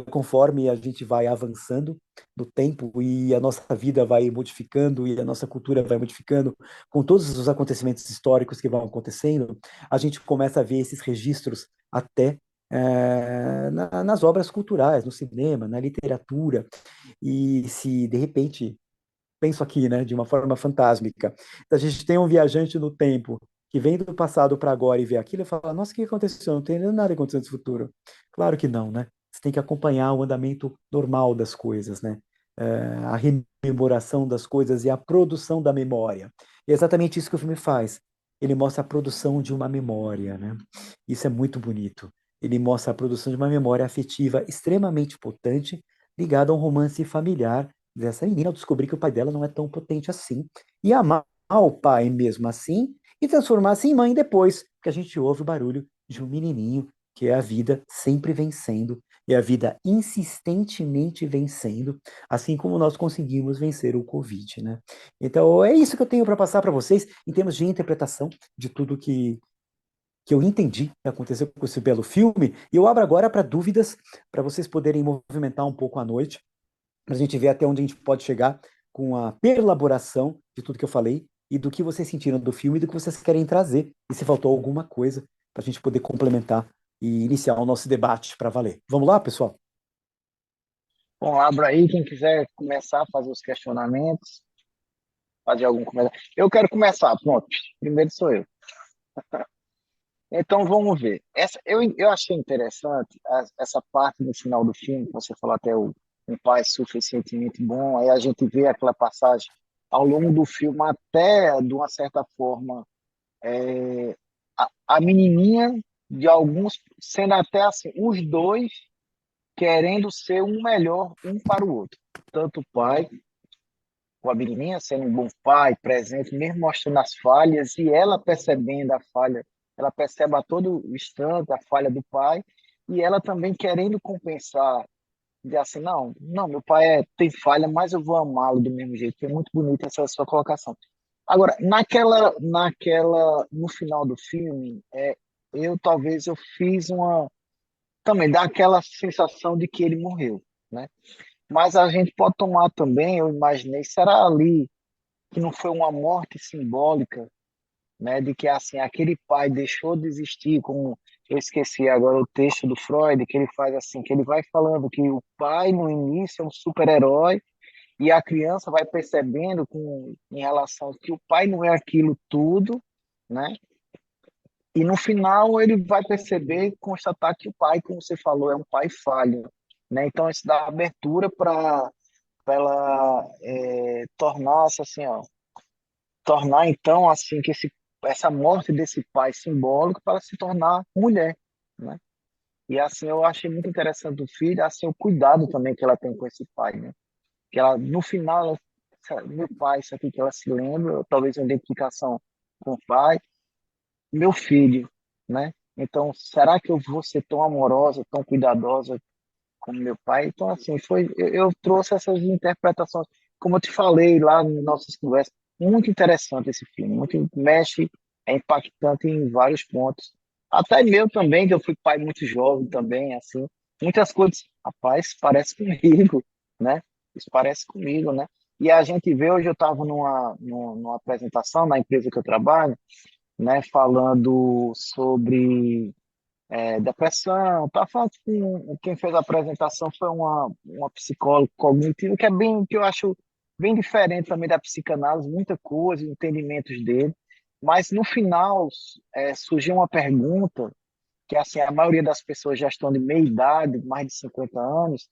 conforme a gente vai avançando no tempo e a nossa vida vai modificando e a nossa cultura vai modificando, com todos os acontecimentos históricos que vão acontecendo, a gente começa a ver esses registros até nas obras culturais, no cinema, na literatura, e se de repente, penso aqui, né, de uma forma fantástica, a gente tem um viajante no tempo que vem do passado para agora e vê aquilo e fala, nossa, o que aconteceu? Não tem nada acontecendo no futuro. Claro que não, né? Você tem que acompanhar o andamento normal das coisas, né? A rememoração das coisas e a produção da memória. E é exatamente isso que o filme faz. Ele mostra a produção de uma memória, né? Isso é muito bonito. Ele mostra a produção de uma memória afetiva extremamente potente, ligada a um romance familiar dessa menina ao descobrir que o pai dela não é tão potente assim. E amar o pai mesmo assim e transformar-se em mãe depois, porque a gente ouve o barulho de um menininho, que é a vida sempre vencendo, e a vida insistentemente vencendo, assim como nós conseguimos vencer o Covid, né? Então, é isso que eu tenho para passar para vocês em termos de interpretação de tudo que eu entendi que aconteceu com esse belo filme, e eu abro agora para dúvidas, para vocês poderem movimentar um pouco a noite, para a gente ver até onde a gente pode chegar com a perlaboração de tudo que eu falei e do que vocês sentiram do filme e do que vocês querem trazer. E se faltou alguma coisa para a gente poder complementar e iniciar o nosso debate para valer. Vamos lá, pessoal? Bom, abra aí, quem quiser começar a fazer os questionamentos, fazer algum comentário. Eu quero começar, pronto. Primeiro sou eu. Então vamos ver. Eu achei interessante essa parte no final do filme, que você falou até um pai suficientemente bom, aí a gente vê aquela passagem ao longo do filme até, de uma certa forma, a menininha de alguns, sendo até assim, os dois querendo ser um melhor um para o outro. Tanto o pai, com a menininha sendo um bom pai, presente, mesmo mostrando as falhas, e ela percebendo a falha, ela percebe a todo instante a falha do pai, e ela também querendo compensar, de assim, não, não, meu pai tem falha, mas eu vou amá-lo do mesmo jeito. É muito bonita essa sua colocação. Agora, no final do filme, talvez eu fiz também dá aquela sensação de que ele morreu, né? Mas a gente pode tomar também, eu imaginei, será ali que não foi uma morte simbólica, né, de que assim aquele pai deixou de existir, como eu esqueci agora o texto do Freud, que ele faz assim, que ele vai falando que o pai no início é um super-herói e a criança vai percebendo em relação que o pai não é aquilo tudo, né? E no final ele vai perceber, constatar que o pai, como você falou, é um pai falho, né? Então isso dá abertura para ela tornar-se assim, ó, tornar então assim que essa morte desse pai simbólico para se tornar mulher, né? E assim eu achei muito interessante o filho, assim o cuidado também que ela tem com esse pai, né? Que ela no final, meu pai, isso aqui que ela se lembra, talvez uma identificação com o pai, meu filho, né? Então, será que eu vou ser tão amorosa, tão cuidadosa como meu pai? Então, assim, eu trouxe essas interpretações, como eu te falei lá nas nossas conversas, muito interessante esse filme, muito mexe, é impactante em vários pontos. Até meu também, que eu fui pai muito jovem também, assim, muitas coisas, rapaz, parece comigo, né? Isso parece comigo, né? E a gente vê, hoje eu estava numa apresentação na empresa que eu trabalho, né, falando sobre depressão, tá falando com quem fez a apresentação foi uma psicóloga cognitiva que é bem, que eu acho bem diferente também da psicanálise, muita coisa, entendimentos dele, mas no final surgiu uma pergunta que assim a maioria das pessoas já estão de meia idade, mais de 50 anos,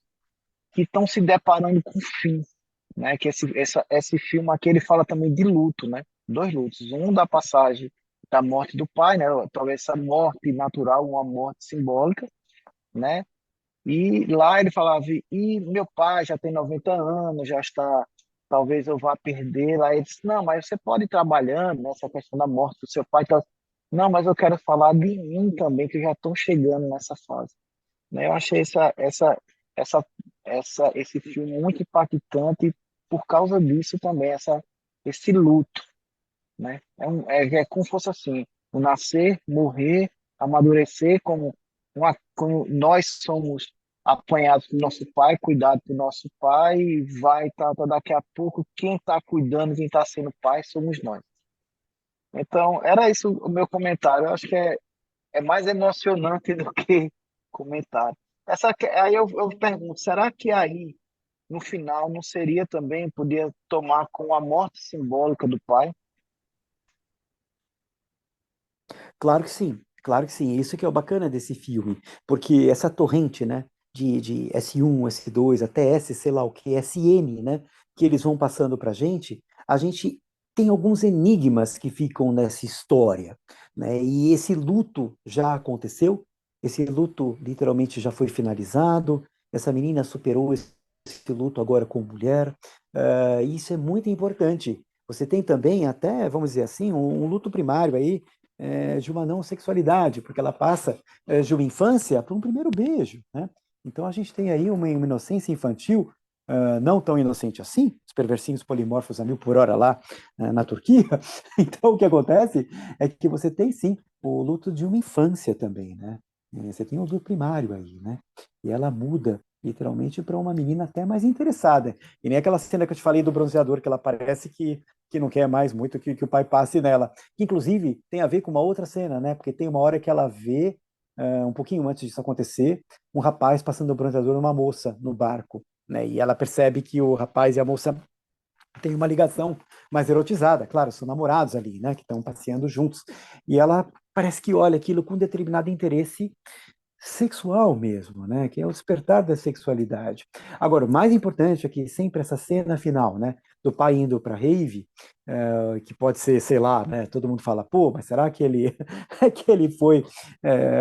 que estão se deparando com o fim, né? Que esse filme aqui ele fala também de luto, né? Dois lutos, um da passagem da morte do pai, né? Talvez essa morte natural, uma morte simbólica, né? E lá ele falava, e meu pai já tem 90 anos, já está, talvez eu vá perder. Lá ele disse, não, mas você pode ir trabalhando nessa questão da morte do seu pai. Então, não, mas eu quero falar de mim também, que eu já estou chegando nessa fase, né? Eu achei essa, esse filme muito impactante por causa disso também, esse luto, né? É como se fosse assim, o nascer, morrer, amadurecer, como nós somos apanhados pelo nosso pai, cuidados pelo nosso pai, e vai daqui a pouco, quem está cuidando, quem está sendo pai, somos nós. Então, era isso o meu comentário. Eu acho que é mais emocionante do que comentário. Aí eu pergunto, será que aí, no final, não seria também, podia tomar com a morte simbólica do pai? Claro que sim. Isso que é o bacana desse filme, porque essa torrente, né, de S1, S2 até S, sei lá o que, SM, né, que eles vão passando para a gente tem alguns enigmas que ficam nessa história, né, e esse luto já aconteceu, esse luto literalmente já foi finalizado, essa menina superou esse luto agora como mulher, e isso é muito importante. Você tem também até, vamos dizer assim, um luto primário aí, de uma não sexualidade, porque ela passa de uma infância para um primeiro beijo, né? Então a gente tem aí uma inocência infantil, não tão inocente assim, os perversinhos polimorfos a 1.000 por hora lá na Turquia. Então o que acontece é que você tem sim o luto de uma infância também, né? Você tem o luto primário aí, né? E ela muda literalmente para uma menina até mais interessada. E nem aquela cena que eu te falei do bronzeador, que ela parece que não quer mais muito que o pai passe nela, que inclusive tem a ver com uma outra cena, né? Porque tem uma hora que ela vê, um pouquinho antes disso acontecer, um rapaz passando o bronzeador numa moça no barco, né? E ela percebe que o rapaz e a moça têm uma ligação mais erotizada, claro, são namorados ali, né? Que estão passeando juntos. E ela parece que olha aquilo com determinado interesse sexual mesmo, né? Que é o despertar da sexualidade. Agora, o mais importante é que sempre essa cena final, né? Do pai indo para rave, que pode ser, sei lá, né? Todo mundo fala, pô, mas será que ele que ele foi,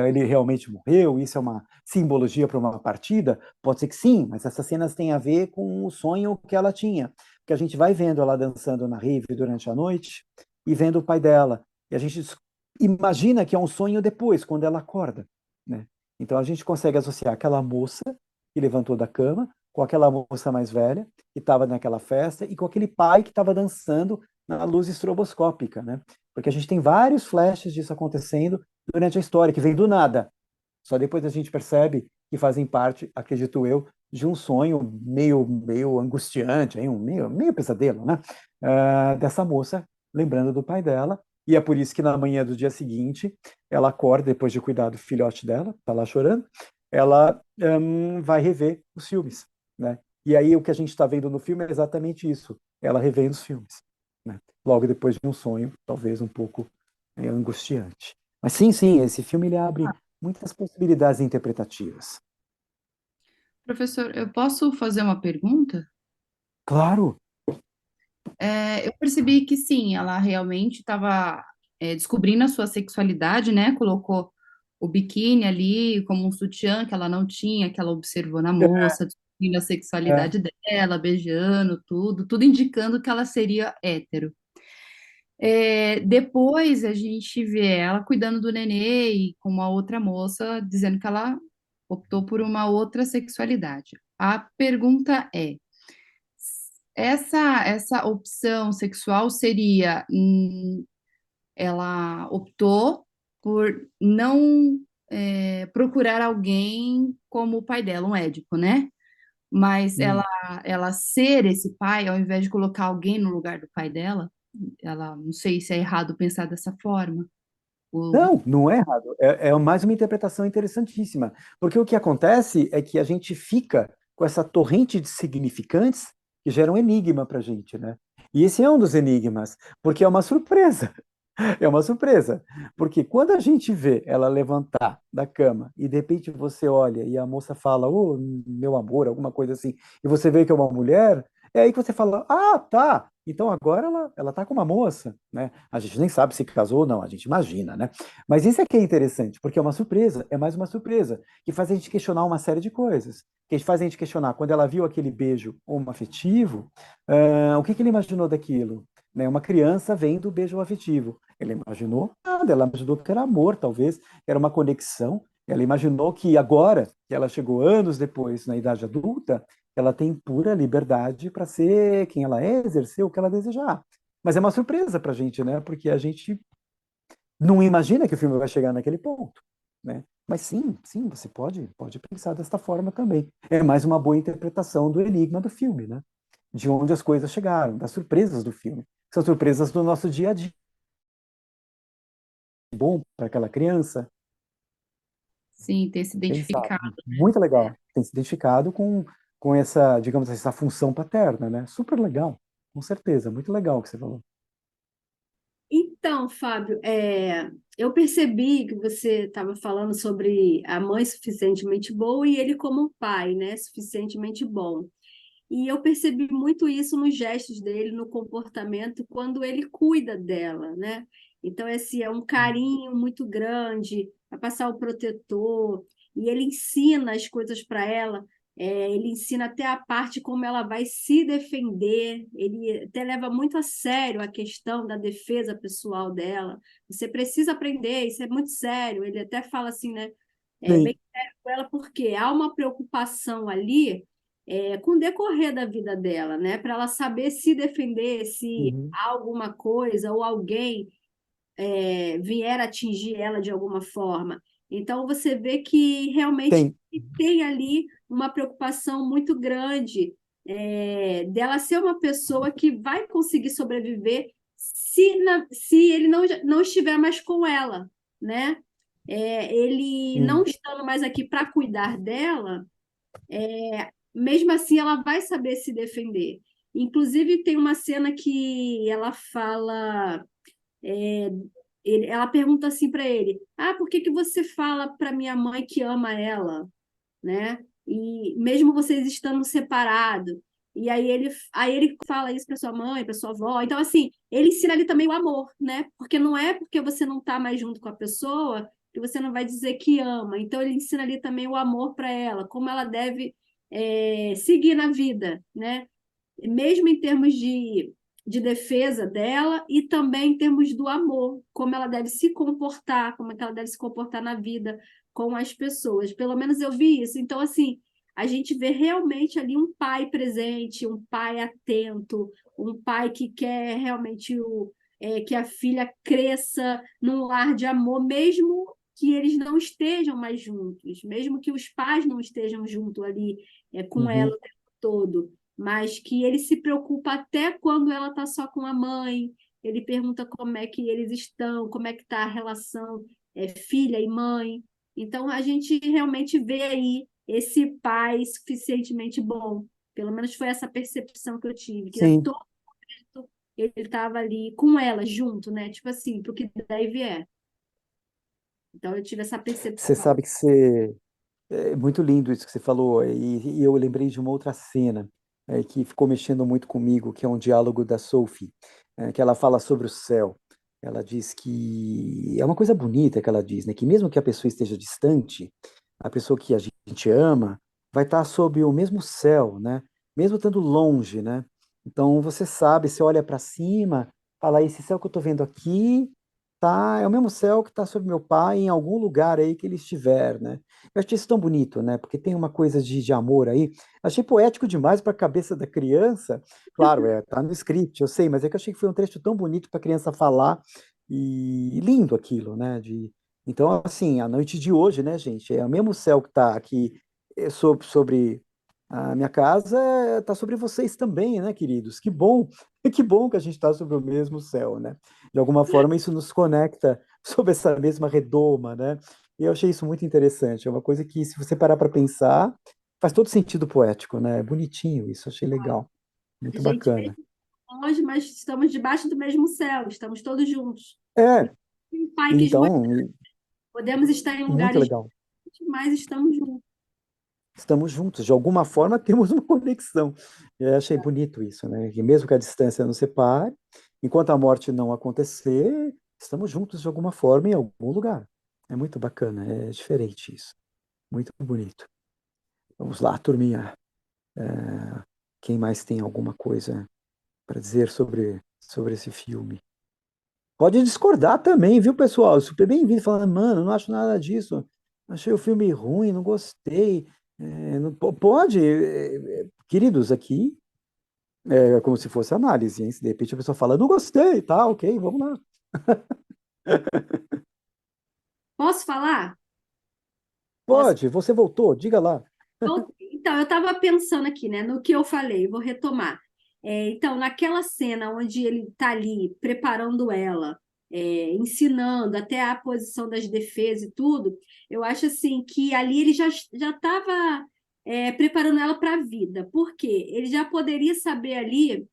ele realmente morreu? Isso é uma simbologia para uma partida? Pode ser que sim, mas essas cenas têm a ver com o sonho que ela tinha, porque a gente vai vendo ela dançando na rave durante a noite e vendo o pai dela, e a gente imagina que é um sonho depois, quando ela acorda, né? Então a gente consegue associar aquela moça que levantou da cama com aquela moça mais velha que estava naquela festa e com aquele pai que estava dançando na luz estroboscópica, né? Porque a gente tem vários flashes disso acontecendo durante a história, que vem do nada. Só depois a gente percebe que fazem parte, acredito eu, de um sonho meio angustiante, hein, meio pesadelo, né? Dessa moça lembrando do pai dela. E é por isso que na manhã do dia seguinte, ela acorda, depois de cuidar do filhote dela, tá lá chorando, ela vai rever os filmes, né? E aí o que a gente está vendo no filme é exatamente isso, ela revendo os filmes, né? Logo depois de um sonho, talvez um pouco angustiante. Mas sim, sim, esse filme ele abre muitas possibilidades interpretativas. Professor, eu posso fazer uma pergunta? Claro. Eu percebi que sim, ela realmente estava descobrindo a sua sexualidade, né? Colocou o biquíni ali como um sutiã que ela não tinha, que ela observou na moça, descobrindo a É. sexualidade dela, beijando, tudo indicando que ela seria hétero. Depois a gente vê ela cuidando do nenê e com uma outra moça dizendo que ela optou por uma outra sexualidade. A pergunta é: essa opção sexual seria, ela optou por não procurar alguém como o pai dela, um médico, né? Mas Hum. ela ser esse pai, ao invés de colocar alguém no lugar do pai dela, ela, não sei se é errado pensar dessa forma. O- Não, não é errado. É mais uma interpretação interessantíssima. Porque o que acontece é que a gente fica com essa torrente de significantes que gera um enigma para a gente, né? E esse é um dos enigmas, porque é uma surpresa. É uma surpresa. Porque quando a gente vê ela levantar da cama e de repente você olha e a moça fala, ô, meu amor, alguma coisa assim, e você vê que é uma mulher, é aí que você fala, ah, tá. Então agora ela tá com uma moça, né? A gente nem sabe se casou ou não, a gente imagina, né? Mas isso é que é interessante, porque é uma surpresa, é mais uma surpresa, que faz a gente questionar uma série de coisas. Que faz a gente questionar, quando ela viu aquele beijo homoafetivo, o que ele imaginou daquilo? Né? Uma criança vendo o beijo afetivo. Ela imaginou nada, ela imaginou que era amor, talvez, era uma conexão. Ela imaginou que agora, que ela chegou anos depois, na idade adulta, ela tem pura liberdade para ser quem ela é, exercer o que ela desejar. Mas é uma surpresa para a gente, né? Porque a gente não imagina que o filme vai chegar naquele ponto, né? Mas sim, sim, você pode pensar desta forma também. É mais uma boa interpretação do enigma do filme, né? De onde as coisas chegaram, das surpresas do filme. São surpresas do nosso dia a dia, bom para aquela criança, sim, ter se pensado. identificado. Muito legal. Tem se identificado com essa, digamos, essa função paterna, né? Super legal, com certeza. Muito legal o que você falou. Então, Fábio, eu percebi que você estava falando sobre a mãe suficientemente boa e ele como um pai, né, suficientemente bom. E eu percebi muito isso nos gestos dele, no comportamento, quando ele cuida dela, né? Então, esse é um carinho muito grande, vai passar o protetor, e ele ensina as coisas para ela, ele ensina até a parte como ela vai se defender, ele até leva muito a sério a questão da defesa pessoal dela. Você precisa aprender, isso é muito sério. Ele até fala assim, né? É Sim. bem sério com ela, porque há uma preocupação ali com o decorrer da vida dela, né? Para ela saber se defender, se Uhum. alguma coisa ou alguém vier atingir ela de alguma forma. Então, você vê que realmente Tem. tem ali uma preocupação muito grande dela ser uma pessoa que vai conseguir sobreviver se ele não estiver mais com ela, né? Ele não Sim. estando mais aqui para cuidar dela, mesmo assim ela vai saber se defender. Inclusive, tem uma cena que ela fala, é, ela pergunta assim para ele: Ah, por que que você fala para minha mãe que ama ela, né? E mesmo vocês estando separados. E aí ele fala isso para sua mãe, para sua avó. Então, assim, ele ensina ali também o amor, né? Porque não é porque você não está mais junto com a pessoa que você não vai dizer que ama. Então, ele ensina ali também o amor para ela, como ela deve seguir na vida, né? Mesmo em termos de defesa dela e também em termos do amor, como ela deve se comportar, como é que ela deve se comportar na vida com as pessoas. Pelo menos eu vi isso. Então, assim, a gente vê realmente ali um pai presente, um pai atento, um pai que quer realmente que a filha cresça num lar de amor, mesmo que eles não estejam mais juntos, mesmo que os pais não estejam junto ali com ela Uhum. o tempo todo, mas que ele se preocupa até quando ela está só com a mãe, ele pergunta como é que eles estão, como é que está a relação filha e mãe. Então, a gente realmente vê aí esse pai suficientemente bom. Pelo menos foi essa percepção que eu tive, que a Sim. todo momento ele estava ali com ela, junto, né? Tipo assim, pro que der e vier. Então, eu tive essa Você percepção. sabe que você. É muito lindo isso que você falou, e eu lembrei de uma outra cena que ficou mexendo muito comigo, que é um diálogo da Sophie, que ela fala sobre o céu. Ela diz que é uma coisa bonita que ela diz, né? Que mesmo que a pessoa esteja distante, a pessoa que a gente ama vai estar sob o mesmo céu, né? Mesmo estando longe, né? Então você sabe, você olha para cima, fala, esse céu que eu estou vendo aqui tá, é o mesmo céu que está sobre meu pai em algum lugar aí que ele estiver, né? Eu achei isso tão bonito, né? Porque tem uma coisa de amor aí. Achei poético demais para a cabeça da criança. Claro, tá no script, eu sei, mas é que eu achei que foi um trecho tão bonito para a criança falar e lindo aquilo, né? Então, assim, a noite de hoje, né, gente? É o mesmo céu que está aqui sobre a minha casa, está sobre vocês também, né, queridos? Que bom, que bom que a gente está sobre o mesmo céu, né? De alguma forma, isso nos conecta sob essa mesma redoma, né? E eu achei isso muito interessante. É uma coisa que, se você parar para pensar, faz todo sentido poético, né? É bonitinho isso, achei legal. A Muito gente bacana. mesmo longe, mas estamos debaixo do mesmo céu, estamos todos juntos. É, E o pai quis mostrar, então, podemos estar em muito lugares legal. diferentes, mas estamos juntos. Estamos juntos, de alguma forma temos uma conexão. Eu achei bonito isso, né? Que mesmo que a distância nos separe, enquanto a morte não acontecer, estamos juntos de alguma forma em algum lugar. É muito bacana, é diferente isso. Muito bonito. Vamos lá, turminha. Quem mais tem alguma coisa para dizer sobre esse filme? Pode discordar também, viu, pessoal? Super bem-vindo. Falando, mano, não acho nada disso. Achei o filme ruim, não gostei. Pode, queridos, aqui é como se fosse análise, hein? Se de repente a pessoa fala, não gostei, tá, ok, vamos lá. Posso falar? Posso? Pode, você voltou, diga lá. Então, eu estava pensando aqui, né, no que eu falei, vou retomar. Então, naquela cena onde ele está ali preparando ela, ensinando até a posição das defesas e tudo, eu acho assim que ali ele já estava preparando ela para a vida. Por quê? Ele já poderia saber ali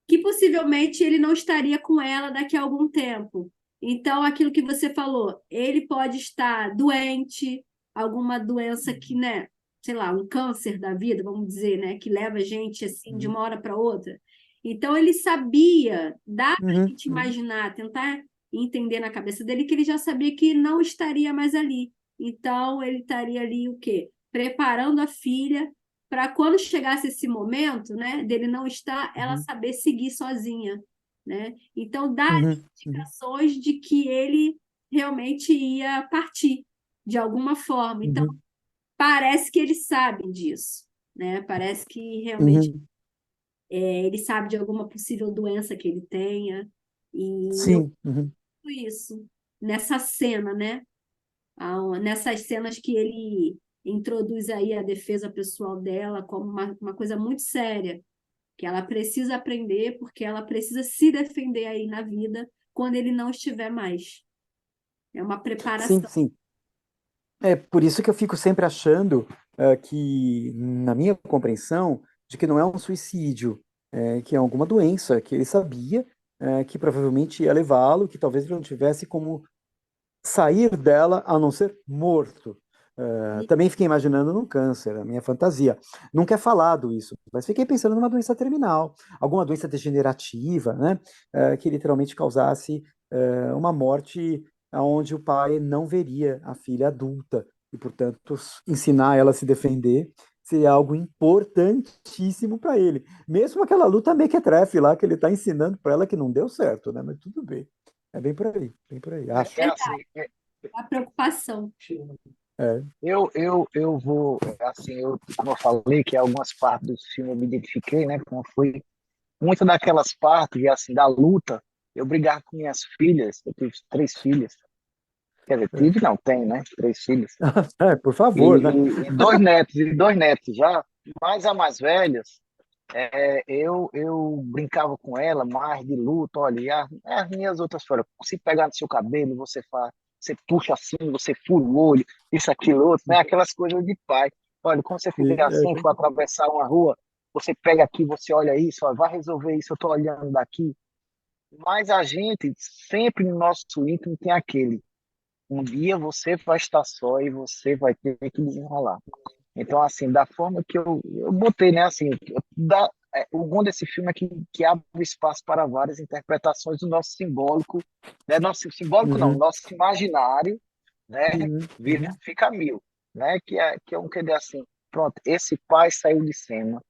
que possivelmente ele não estaria com ela daqui a algum tempo. Então, aquilo que você falou, ele pode estar doente, alguma doença que, né, sei lá, um câncer da vida, vamos dizer, né, que leva a gente assim de Uhum, uma hora para outra. Então, ele sabia, dá para a uhum, gente uhum, imaginar, tentar entender na cabeça dele que ele já sabia que não estaria mais ali. Então, ele estaria ali o quê? Preparando a filha para quando chegasse esse momento, né, dele não estar, ela uhum, saber seguir sozinha, né? Então dá uhum, uhum, indicações de que ele realmente ia partir de alguma forma. Então uhum, parece que ele sabe disso, né? Parece que realmente uhum. ele sabe de alguma possível doença que ele tenha e eu Sim, uhum, vi isso nessa cena, né? Nessas cenas que ele introduz aí a defesa pessoal dela como uma coisa muito séria, que ela precisa aprender porque ela precisa se defender aí na vida quando ele não estiver mais. É uma sim, preparação. sim. É por isso que eu fico sempre achando que, na minha compreensão, de que não é um suicídio, que é alguma doença que ele sabia que provavelmente ia levá-lo, que talvez ele não tivesse como sair dela a não ser morto. Também fiquei imaginando num câncer, a minha fantasia. Nunca é falado isso, mas fiquei pensando numa doença terminal, alguma doença degenerativa, né, que literalmente causasse uma morte onde o pai não veria a filha adulta e, portanto, ensinar ela a se defender seria algo importantíssimo para ele. Mesmo aquela luta mequetrefe lá que ele está ensinando para ela que não deu certo, né? Mas tudo bem. É bem por aí, acho. É assim, A preocupação. É. eu vou, assim, como eu falei, que algumas partes do filme eu me identifiquei, né, como foi muitas daquelas partes, assim, da luta, eu brigar com minhas filhas, eu tive três filhas, Quer dizer, tive não, tem, né? 3 filhos. Por E, favor, né? e 2 netos, e 2 netos já. Mas a mais velhas, eu brincava com ela mais de luta, olha, e as minhas outras foram, se pegar no seu cabelo, você faz, você puxa assim, você fura o olho, isso, aquilo, outro, né? Aquelas coisas de pai. Olha, quando você fizer Sim, assim, for atravessar uma rua, você pega aqui, você olha isso, ó, vai resolver isso, eu tô olhando daqui. Mas a gente, sempre no nosso íntimo, tem aquele, um dia você vai estar só e você vai ter que desenrolar. Então, assim, da forma que eu botei, né, assim, o bom desse filme é que abre espaço para várias interpretações do nosso simbólico, né, nosso simbólico não, uhum, nosso imaginário, né, uhum, uhum, fica mil, né, que é um que é assim, pronto, esse pai saiu de cena,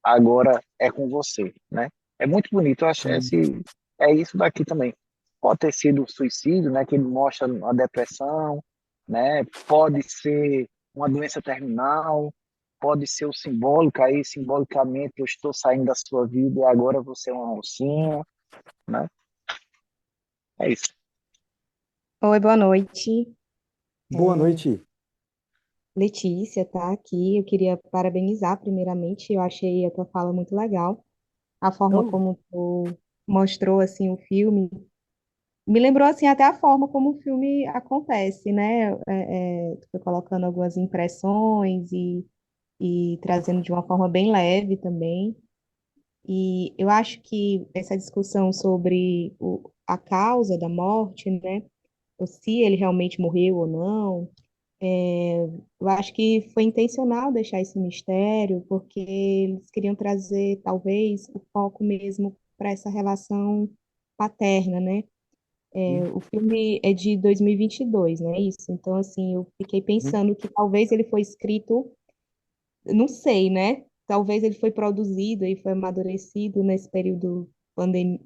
agora é com você, né? É muito bonito, eu acho sim, é isso daqui também. Pode ter sido um suicídio, né, que ele mostra a depressão, né? Pode ser uma doença terminal, pode ser o simbólico, aí simbolicamente eu estou saindo da sua vida e agora você é uma mocinha, né? É isso. Oi, boa noite. boa noite. Letícia tá aqui. Eu queria parabenizar primeiramente. Eu achei a tua fala muito legal. A forma Oh, como tu mostrou assim o filme me lembrou assim até a forma como o filme acontece, né? Tu foi colocando algumas impressões e trazendo de uma forma bem leve também. E eu acho que essa discussão sobre a causa da morte, né? Ou se ele realmente morreu ou não. Eu acho que foi intencional deixar esse mistério, porque eles queriam trazer, talvez, o foco mesmo para essa relação paterna, né? O filme é de 2022, né? Isso. Então, assim, eu fiquei uhum, pensando que talvez ele foi escrito, não sei, né? Talvez ele foi produzido e foi amadurecido nesse período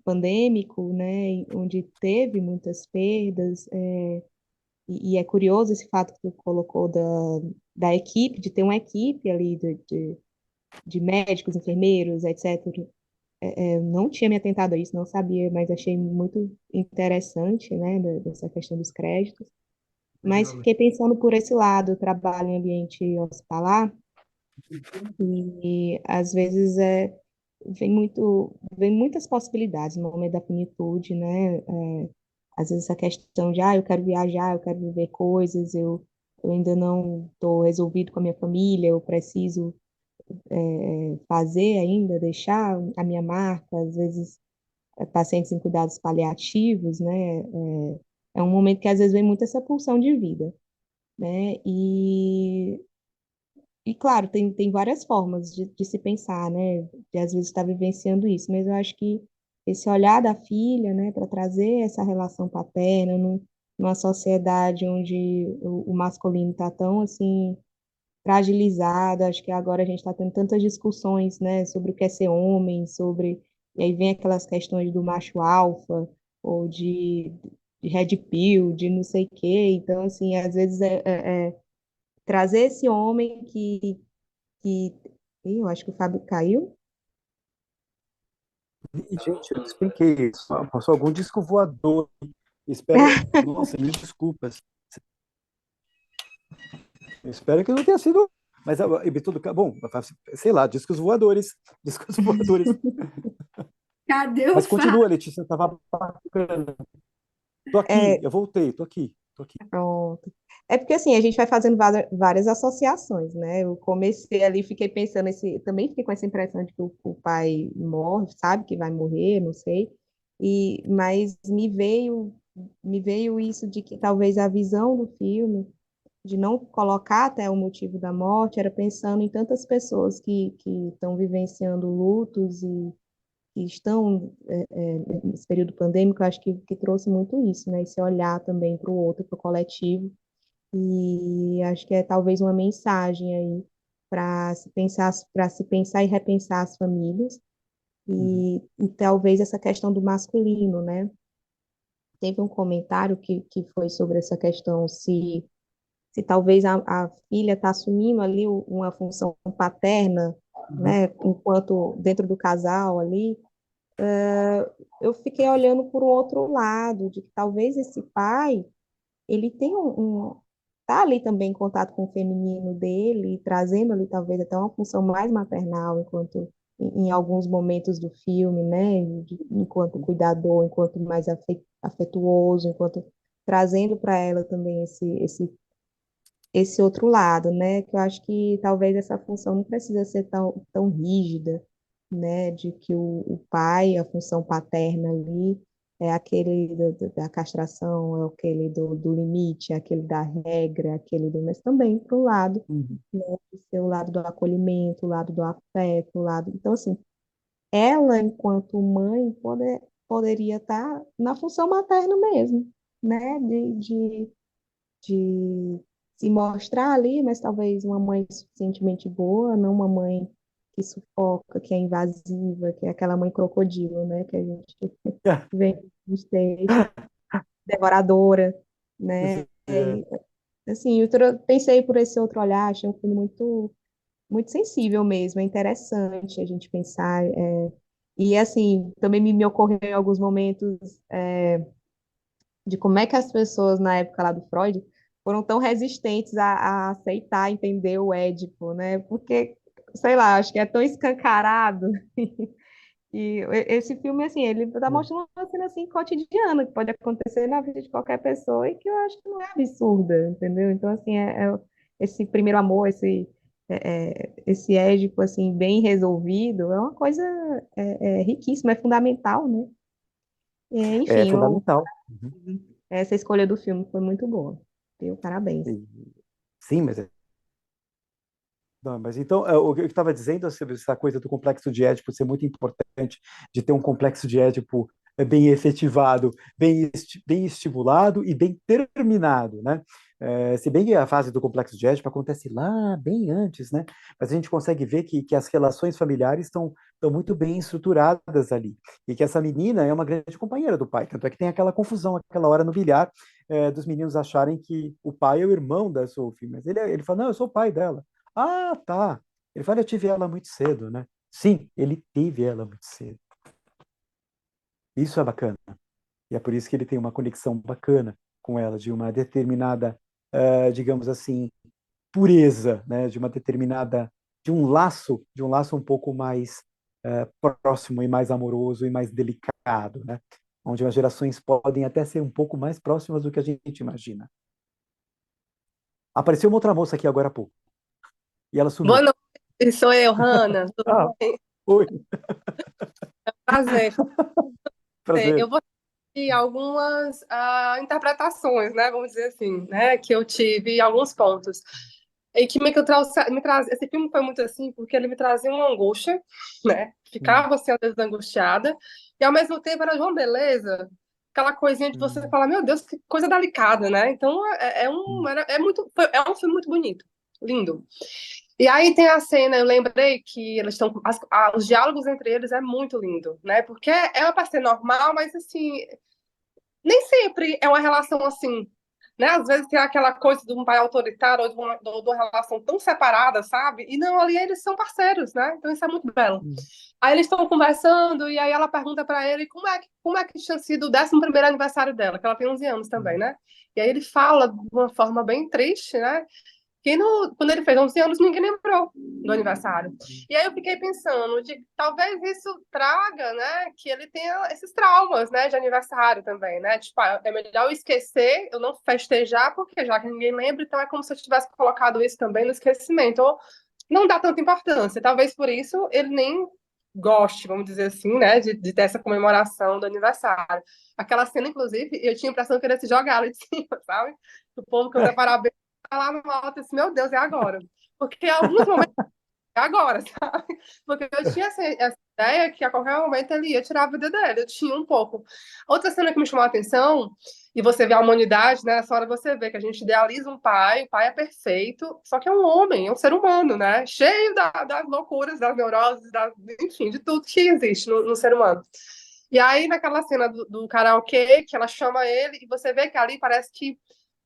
pandêmico, né? Onde teve muitas perdas. E é curioso esse fato que tu colocou da equipe, de ter uma equipe ali de médicos, enfermeiros, etc. Eu não tinha me atentado a isso, não sabia, mas achei muito interessante, né, dessa questão dos créditos. Mas fiquei pensando por esse lado, eu trabalho em ambiente hospitalar e às vezes vem muitas possibilidades no momento da finitude, né? Às vezes essa questão de, eu quero viajar, eu quero viver coisas, eu ainda não estou resolvido com a minha família, eu preciso fazer ainda, deixar a minha marca, às vezes pacientes em cuidados paliativos, né? É um momento que às vezes vem muito essa pulsão de vida, né? E claro, tem várias formas de se pensar, né? De às vezes estar vivenciando isso, mas eu acho que esse olhar da filha, né, para trazer essa relação paterna numa sociedade onde o masculino está tão assim fragilizado, acho que agora a gente está tendo tantas discussões, né, sobre o que é ser homem, e aí vem aquelas questões do macho alfa ou de red pill, de não sei o quê. Então, assim, às vezes trazer esse homem que... Ih, eu acho que o Fábio caiu. gente, eu expliquei isso. Passou algum disco voador. Espero. Nossa, mil desculpas. Eu espero que não tenha sido. Mas em todo caso, bom, sei lá, discos voadores. Discos voadores. Cadê o Mas Fábio? continua, Letícia, estava bacana. Tô aqui, É, eu voltei, tô aqui, tô aqui. pronto. É porque assim, a gente vai fazendo várias associações, né? Eu comecei ali, fiquei pensando, também fiquei com essa impressão de que o pai morre, sabe que vai morrer, não sei. Mas me veio isso de que talvez a visão do filme, de não colocar até o motivo da morte, era pensando em tantas pessoas que estão vivenciando lutos e que estão nesse período pandêmico, eu acho que trouxe muito isso, né? Esse olhar também para o outro, para o coletivo. E acho que é talvez uma mensagem aí para se pensar e repensar as famílias. Uhum, E talvez essa questão do masculino, né? Teve um comentário que foi sobre essa questão, se talvez a filha está assumindo ali uma função paterna, uhum, né? Enquanto dentro do casal ali, eu fiquei olhando por um outro lado, de que talvez esse pai ele tem tá ali também em contato com o feminino dele, trazendo ali talvez até uma função mais maternal, enquanto em alguns momentos do filme, né, enquanto cuidador, enquanto mais afetuoso, enquanto trazendo para ela também esse outro lado, né? Que eu acho que talvez essa função não precisa ser tão rígida, né? De que o pai, a função paterna ali, é aquele da castração, é aquele do limite, é aquele da regra, é aquele mas também para o lado, Uhum. né? De ser o lado do acolhimento, o lado do afeto, o lado. Então, assim, ela, enquanto mãe, poderia estar na função materna mesmo, né? De se mostrar ali, mas talvez uma mãe suficientemente boa, não uma mãe que sufoca, que é invasiva, que é aquela mãe crocodilo, né, que a gente vê nos textos, devoradora, né, É, e, assim, pensei por esse outro olhar, achei um filme muito sensível mesmo, é interessante a gente pensar, e assim, também me ocorreu em alguns momentos de como é que as pessoas na época lá do Freud foram tão resistentes a aceitar, entender o Édipo, né? Porque, sei lá, acho que é tão escancarado. E esse filme, assim, ele está mostrando uma cena assim cotidiana, que pode acontecer na vida de qualquer pessoa e que eu acho que não é absurda, entendeu? Então, assim, esse primeiro amor, esse Édipo, assim, bem resolvido, é uma coisa riquíssima, é fundamental, né? é Enfim, fundamental. Uhum. essa escolha do filme foi muito boa. Viu? Parabéns. Sim, mas não, mas então, o que eu estava dizendo sobre essa coisa do complexo de Édipo ser muito importante, de ter um complexo de Édipo bem efetivado, bem estimulado e bem terminado, né? Se bem que a fase do complexo de Édipo acontece lá bem antes, né? Mas a gente consegue ver que as relações familiares estão muito bem estruturadas ali. E que essa menina é uma grande companheira do pai. Tanto é que tem aquela confusão, aquela hora no bilhar, dos meninos acharem que o pai é o irmão da Sophie. Mas ele fala, não, eu sou o pai dela. Ah, tá. Ele fala, eu tive ela muito cedo, né? Sim, ele teve ela muito cedo. Isso é bacana. E é por isso que ele tem uma conexão bacana com ela, de uma determinada, digamos assim, pureza, né? De um laço um pouco mais próximo e mais amoroso e mais delicado, né? Onde as gerações podem até ser um pouco mais próximas do que a gente imagina. Apareceu uma outra moça aqui agora há pouco, e ela Boa sumiu. noite, sou eu, Hanna. Tudo Ah, bem? oi, Prazer. prazer. Eu vou ter algumas interpretações, né? Vamos dizer assim, né? Que eu tive em alguns pontos. E que esse filme foi muito assim, porque ele me trazia uma angústia, né? Hum, Ficava assim, às vezes, angustiada, e ao mesmo tempo era de uma beleza, aquela coisinha de você hum, falar, meu Deus, que coisa delicada, né? Então hum. é um filme muito bonito, lindo. E aí tem a cena, eu lembrei que eles estão. Os diálogos entre eles é muito lindo, né? Porque ela para ser normal, mas assim, nem sempre é uma relação assim, né? Às vezes tem aquela coisa de um pai autoritário ou de uma relação tão separada, sabe? E não, ali eles são parceiros, né? Então isso é muito belo. Hum. Aí eles estão conversando e aí ela pergunta para ele como é que tinha sido o 11º aniversário dela, que ela tem 11 anos também, né? E aí ele fala de uma forma bem triste, né? Quando ele fez 11 anos, ninguém lembrou do aniversário. E aí eu fiquei pensando de talvez isso traga, né, que ele tenha esses traumas, né, de aniversário também, né? Tipo, é melhor eu esquecer, eu não festejar, porque já que ninguém lembra, então é como se eu tivesse colocado isso também no esquecimento. Ou não dá tanta importância. Talvez por isso ele nem goste, vamos dizer assim, né, de ter essa comemoração do aniversário. Aquela cena, inclusive, eu tinha a impressão que ele ia se jogar ali de cima, sabe? O povo canta parabéns lá no alto, assim, meu Deus, é agora. Porque em alguns momentos é agora, sabe? Porque eu tinha essa ideia que a qualquer momento ele ia tirar a vida dele. Eu tinha um pouco. Outra cena que me chamou a atenção, e você vê a humanidade, né? Nessa hora você vê que a gente idealiza um pai, o pai é perfeito, só que é um homem, é um ser humano, né? Cheio das loucuras, das neuroses, enfim, de tudo que existe no ser humano. E aí, naquela cena do karaokê, que ela chama ele, e você vê que ali parece que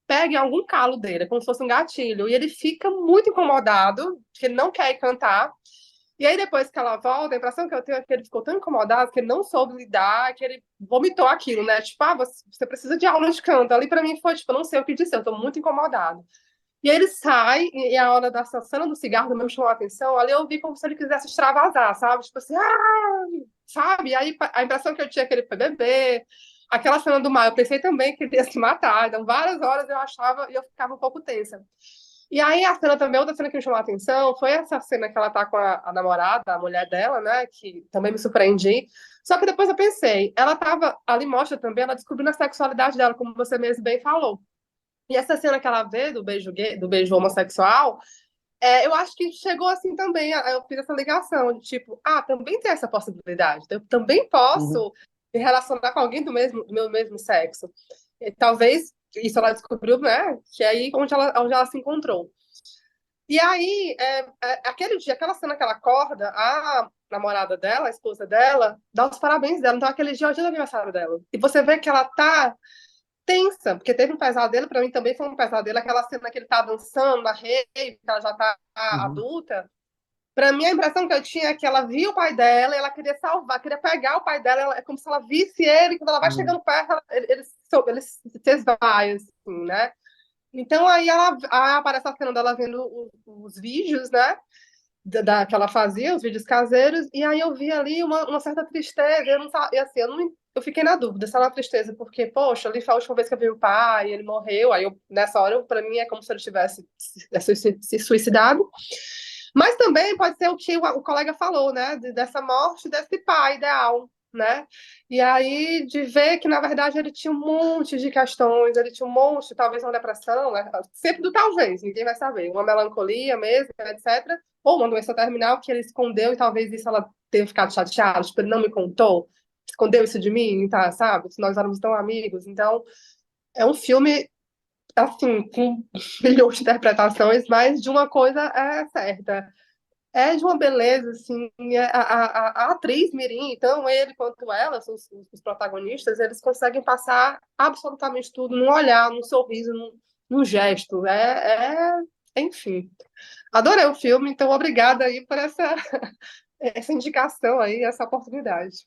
pega em algum calo dele, como se fosse um gatilho, e ele fica muito incomodado, que ele não quer ir cantar, E aí, depois que ela volta, a impressão que eu tenho é que ele ficou tão incomodado que ele não soube lidar, que ele vomitou aquilo, né? Tipo, você precisa de aula de canto. Ali pra mim foi, tipo, eu não sei o que dizer, eu tô muito incomodado. E aí ele sai, e a hora da cena do cigarro também me chamou a atenção. Ali eu vi como se ele quisesse extravasar, sabe? Tipo assim, sabe? E aí a impressão que eu tinha é que ele foi beber. Aquela cena do mar, eu pensei também que ele ia se matar. Então, várias horas eu achava e eu ficava um pouco tensa. E aí a cena também, outra cena que me chamou a atenção foi essa cena que ela tá com a namorada, a mulher dela, né? Que também me surpreendi. Só que depois eu pensei, ela tava, ali mostra também, ela descobrindo a sexualidade dela, como você mesmo bem falou. E essa cena que ela vê do beijo gay, do beijo homossexual, eu acho que chegou assim também. Eu fiz essa ligação de tipo, também tem essa possibilidade. Eu também Uhum. posso me relacionar com alguém do meu mesmo sexo. E talvez isso ela descobriu, né? Que é aí onde ela se encontrou. E aí, aquele dia, aquela cena que ela acorda, a namorada dela, a esposa dela, dá os parabéns dela. Então, aquele dia é o dia do aniversário dela. E você vê que ela tá tensa, porque teve um pesadelo, para mim também foi um pesadelo, aquela cena que ele tá dançando na rave, que ela já tá Uhum. adulta. Para mim, a impressão que eu tinha é que ela viu o pai dela e ela queria salvar, queria pegar o pai dela, é como se ela visse ele, e quando ela vai Uhum. chegando perto, ele se esvai, assim, né? Então, aí aparece a cena dela vendo os vídeos, né? Que ela fazia, os vídeos caseiros, e aí eu vi ali uma certa tristeza, eu não e assim, eu fiquei na dúvida se era uma tristeza, porque, poxa, ali foi a última vez que eu vi o pai, ele morreu, aí nessa hora, para mim, é como se ele tivesse se suicidado, mas também pode ser o que o colega falou, né, dessa morte desse pai ideal, né, e aí de ver que, na verdade, ele tinha um monte de questões, ele tinha um monte, talvez uma depressão, né, sempre do talvez, ninguém vai saber, uma melancolia mesmo, etc., ou uma doença terminal que ele escondeu e talvez isso ela tenha ficado chateada, tipo, ele não me contou, escondeu isso de mim, tá, sabe? Nós éramos tão amigos. Então, é um filme, assim, com milhões de interpretações, mas de uma coisa é certa. É de uma beleza, assim, a atriz Mirim, então ele quanto ela, os protagonistas, eles conseguem passar absolutamente tudo num olhar, num sorriso, num gesto. Enfim. Adorei o filme, então obrigada aí por essa indicação aí, essa oportunidade.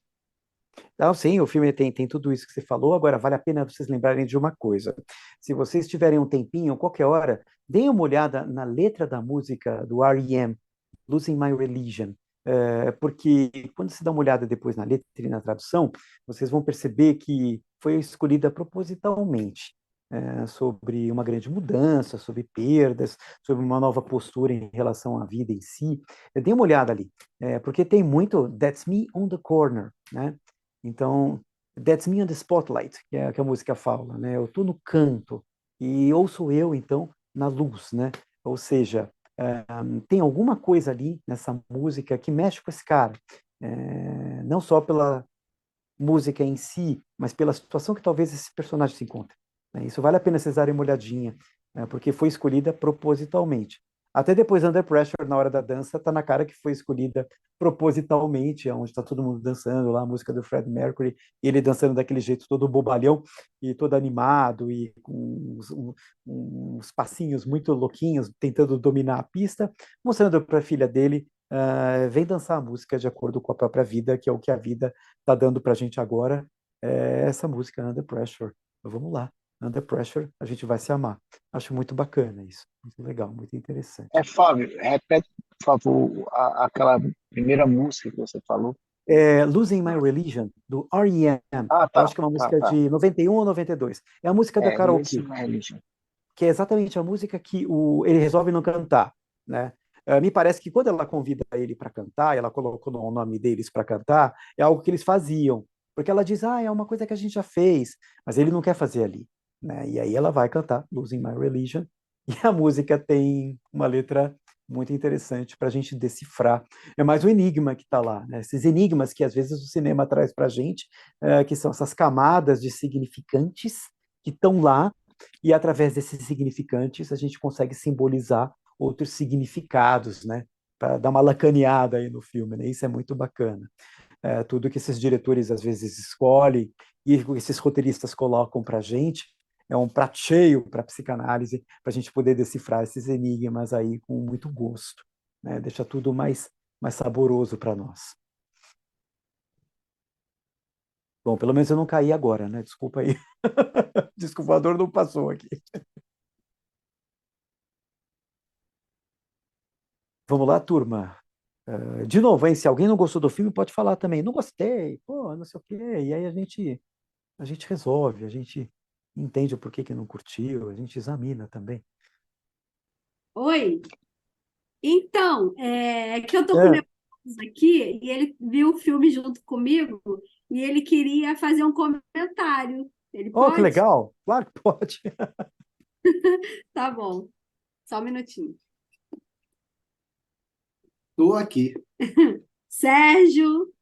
Não, sim, o filme tem tudo isso que você falou. Agora, vale a pena vocês lembrarem de uma coisa. Se vocês tiverem um tempinho, qualquer hora, deem uma olhada na letra da música do R.E.M., Losing My Religion. Porque quando você dá uma olhada depois na letra e na tradução, vocês vão perceber que foi escolhida propositalmente, sobre uma grande mudança, sobre perdas, sobre uma nova postura em relação à vida em si. Dê uma olhada ali, porque tem muito That's Me on the Corner, né? Então, That's Me on the Spotlight, que a música fala, né? Eu estou no canto e ou sou eu, então, na luz, né? Ou seja, tem alguma coisa ali nessa música que mexe com esse cara, não só pela música em si, mas pela situação que talvez esse personagem se encontre, né? Isso vale a pena vocês darem uma olhadinha, porque foi escolhida propositalmente. Até depois, Under Pressure, na hora da dança, tá na cara que foi escolhida propositalmente, onde está todo mundo dançando lá, a música do Fred Mercury, e ele dançando daquele jeito todo bobalhão e todo animado e com uns passinhos muito louquinhos, tentando dominar a pista, mostrando para a filha dele, vem dançar a música de acordo com a própria vida, que é o que a vida está dando para a gente agora, essa música, Under Pressure. Então, vamos lá. Under Pressure, a gente vai se amar. Acho muito bacana isso. Muito legal, muito interessante. Fábio, repete, por favor, aquela primeira música que você falou. Losing My Religion, do R.E.M. Eu acho que é uma música tá. de 91 ou 92. É a música da Karaokê, Losing My Religion. que é exatamente a música que ele resolve não cantar, né? Me parece que quando ela convida ele para cantar, ela colocou o nome deles para cantar, é algo que eles faziam, porque ela diz, é uma coisa que a gente já fez, mas ele não quer fazer ali, né? E aí ela vai cantar Losing My Religion, e a música tem uma letra muito interessante para a gente decifrar. É mais um enigma que está lá, né? Esses enigmas que às vezes o cinema traz para a gente, que são essas camadas de significantes que estão lá, e através desses significantes a gente consegue simbolizar outros significados, né? Para dar uma lacaneada aí no filme, né? Isso é muito bacana. Tudo que esses diretores às vezes escolhem e esses roteiristas colocam para a gente é um prato cheio para a psicanálise, para a gente poder decifrar esses enigmas aí com muito gosto, né? Deixa tudo mais mais saboroso para nós. Bom, pelo menos eu não caí agora, né? Desculpa aí. Desculpa, a dor não passou aqui. Vamos lá, turma. De novo, hein? Se alguém não gostou do filme, pode falar também. Não gostei, pô, não sei o quê. E aí a gente resolve, a gente entende o porquê que não curtiu, a gente examina também. Oi, então, é que eu tô com É. meu esposo aqui e ele viu o filme junto comigo e ele queria fazer um comentário. Ele Oh, que pode? legal! Claro que pode. Tá bom, só um minutinho. Estou aqui. Sérgio,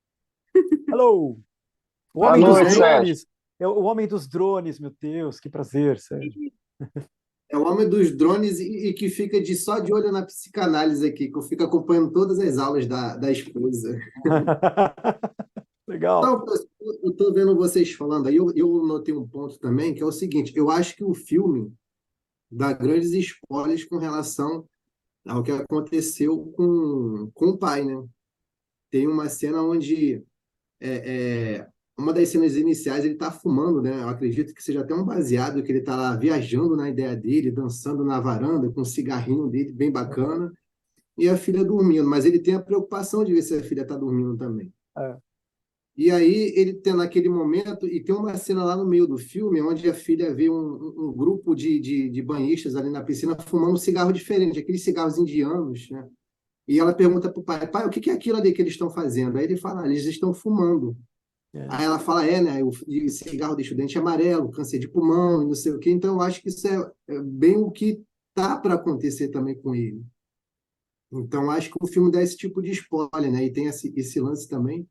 Hello! O Boa homem dos noite, Sérgio Sérgio. drones. O homem dos drones, meu Deus, que prazer, Sérgio. é o homem dos drones e que fica só de olho na psicanálise aqui, que eu fico acompanhando todas as aulas da esposa. Legal. Então, eu estou vendo vocês falando aí, eu notei um ponto também, que é o seguinte, eu acho que o filme dá grandes spoilers com relação ao que aconteceu com o pai, né? Tem uma cena onde uma das cenas iniciais ele está fumando, né? Eu acredito que seja até um baseado que ele está lá viajando na ideia dele, dançando na varanda com um cigarrinho dele bem bacana e a filha dormindo, mas ele tem a preocupação de ver se a filha está dormindo também. É. E aí ele tem naquele momento e tem uma cena lá no meio do filme onde a filha vê um grupo de banhistas ali na piscina fumando um cigarro diferente, aqueles cigarros indianos, né? E ela pergunta para o pai, pai, o que é aquilo ali que eles estão fazendo? Aí ele fala, eles estão fumando. É. Aí ela fala, né, o cigarro deixa o dente amarelo, câncer de pulmão, e não sei o quê. Então, eu acho que isso é bem o que tá para acontecer também com ele. Então, acho que o filme dá esse tipo de spoiler, né? E tem esse lance também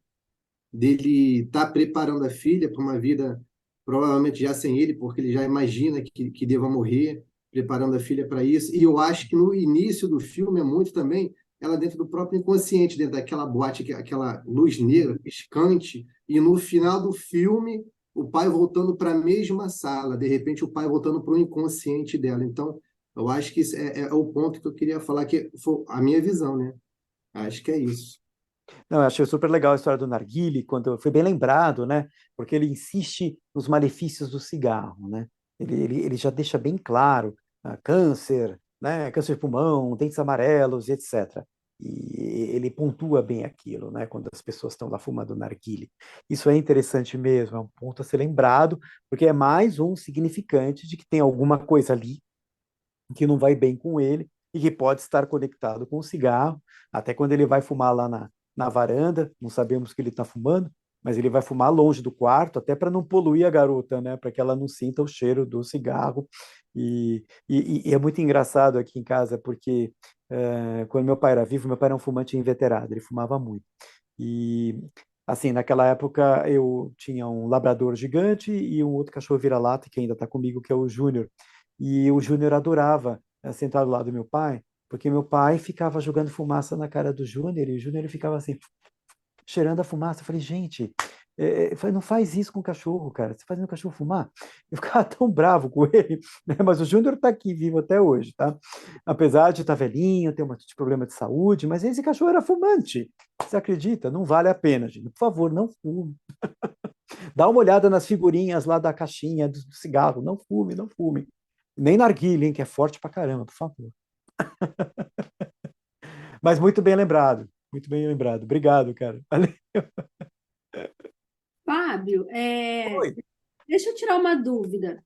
dele estar preparando a filha para uma vida, provavelmente já sem ele, porque ele já imagina que deva morrer, preparando a filha para isso. E eu acho que no início do filme é muito também ela dentro do próprio inconsciente, dentro daquela boate, aquela luz negra, piscante, e no final do filme, o pai voltando para a mesma sala, de repente o pai voltando para o inconsciente dela. Então, eu acho que isso é o ponto que eu queria falar, que foi a minha visão, né? Acho que é isso. Não, eu achei super legal a história do narguile, quando foi bem lembrado, né? Porque ele insiste nos malefícios do cigarro, né? Ele já deixa bem claro câncer, né? Câncer de pulmão, dentes amarelos, e etc. E ele pontua bem aquilo, né? Quando as pessoas estão lá fumando narguile. Isso é interessante mesmo, é um ponto a ser lembrado, porque é mais um significante de que tem alguma coisa ali que não vai bem com ele e que pode estar conectado com o cigarro, até quando ele vai fumar lá na varanda, não sabemos que ele está fumando, mas ele vai fumar longe do quarto, até para não poluir a garota, né, para que ela não sinta o cheiro do cigarro. E é muito engraçado aqui em casa, porque quando meu pai era vivo, meu pai era um fumante inveterado, ele fumava muito. E, assim, naquela época eu tinha um labrador gigante e um outro cachorro vira-lata, que ainda está comigo, que é o Júnior. E o Júnior adorava sentar do lado do meu pai, porque meu pai ficava jogando fumaça na cara do Júnior, e o Júnior ficava assim, cheirando a fumaça. Eu falei, gente, eu falei, não faz isso com o cachorro, cara. Você fazendo o cachorro fumar? Eu ficava tão bravo com ele, né? Mas o Júnior está aqui vivo até hoje, tá? Apesar de estar velhinho, ter um monte de problema de saúde, mas esse cachorro era fumante. Você acredita? Não vale a pena, gente. Por favor, não fume. Dá uma olhada nas figurinhas lá da caixinha do cigarro. Não fume, não fume. Nem narguilé, hein, que é forte pra caramba, por favor. Mas muito bem lembrado. Muito bem lembrado. Obrigado, cara. Valeu. Fábio, Oi. deixa eu tirar uma dúvida.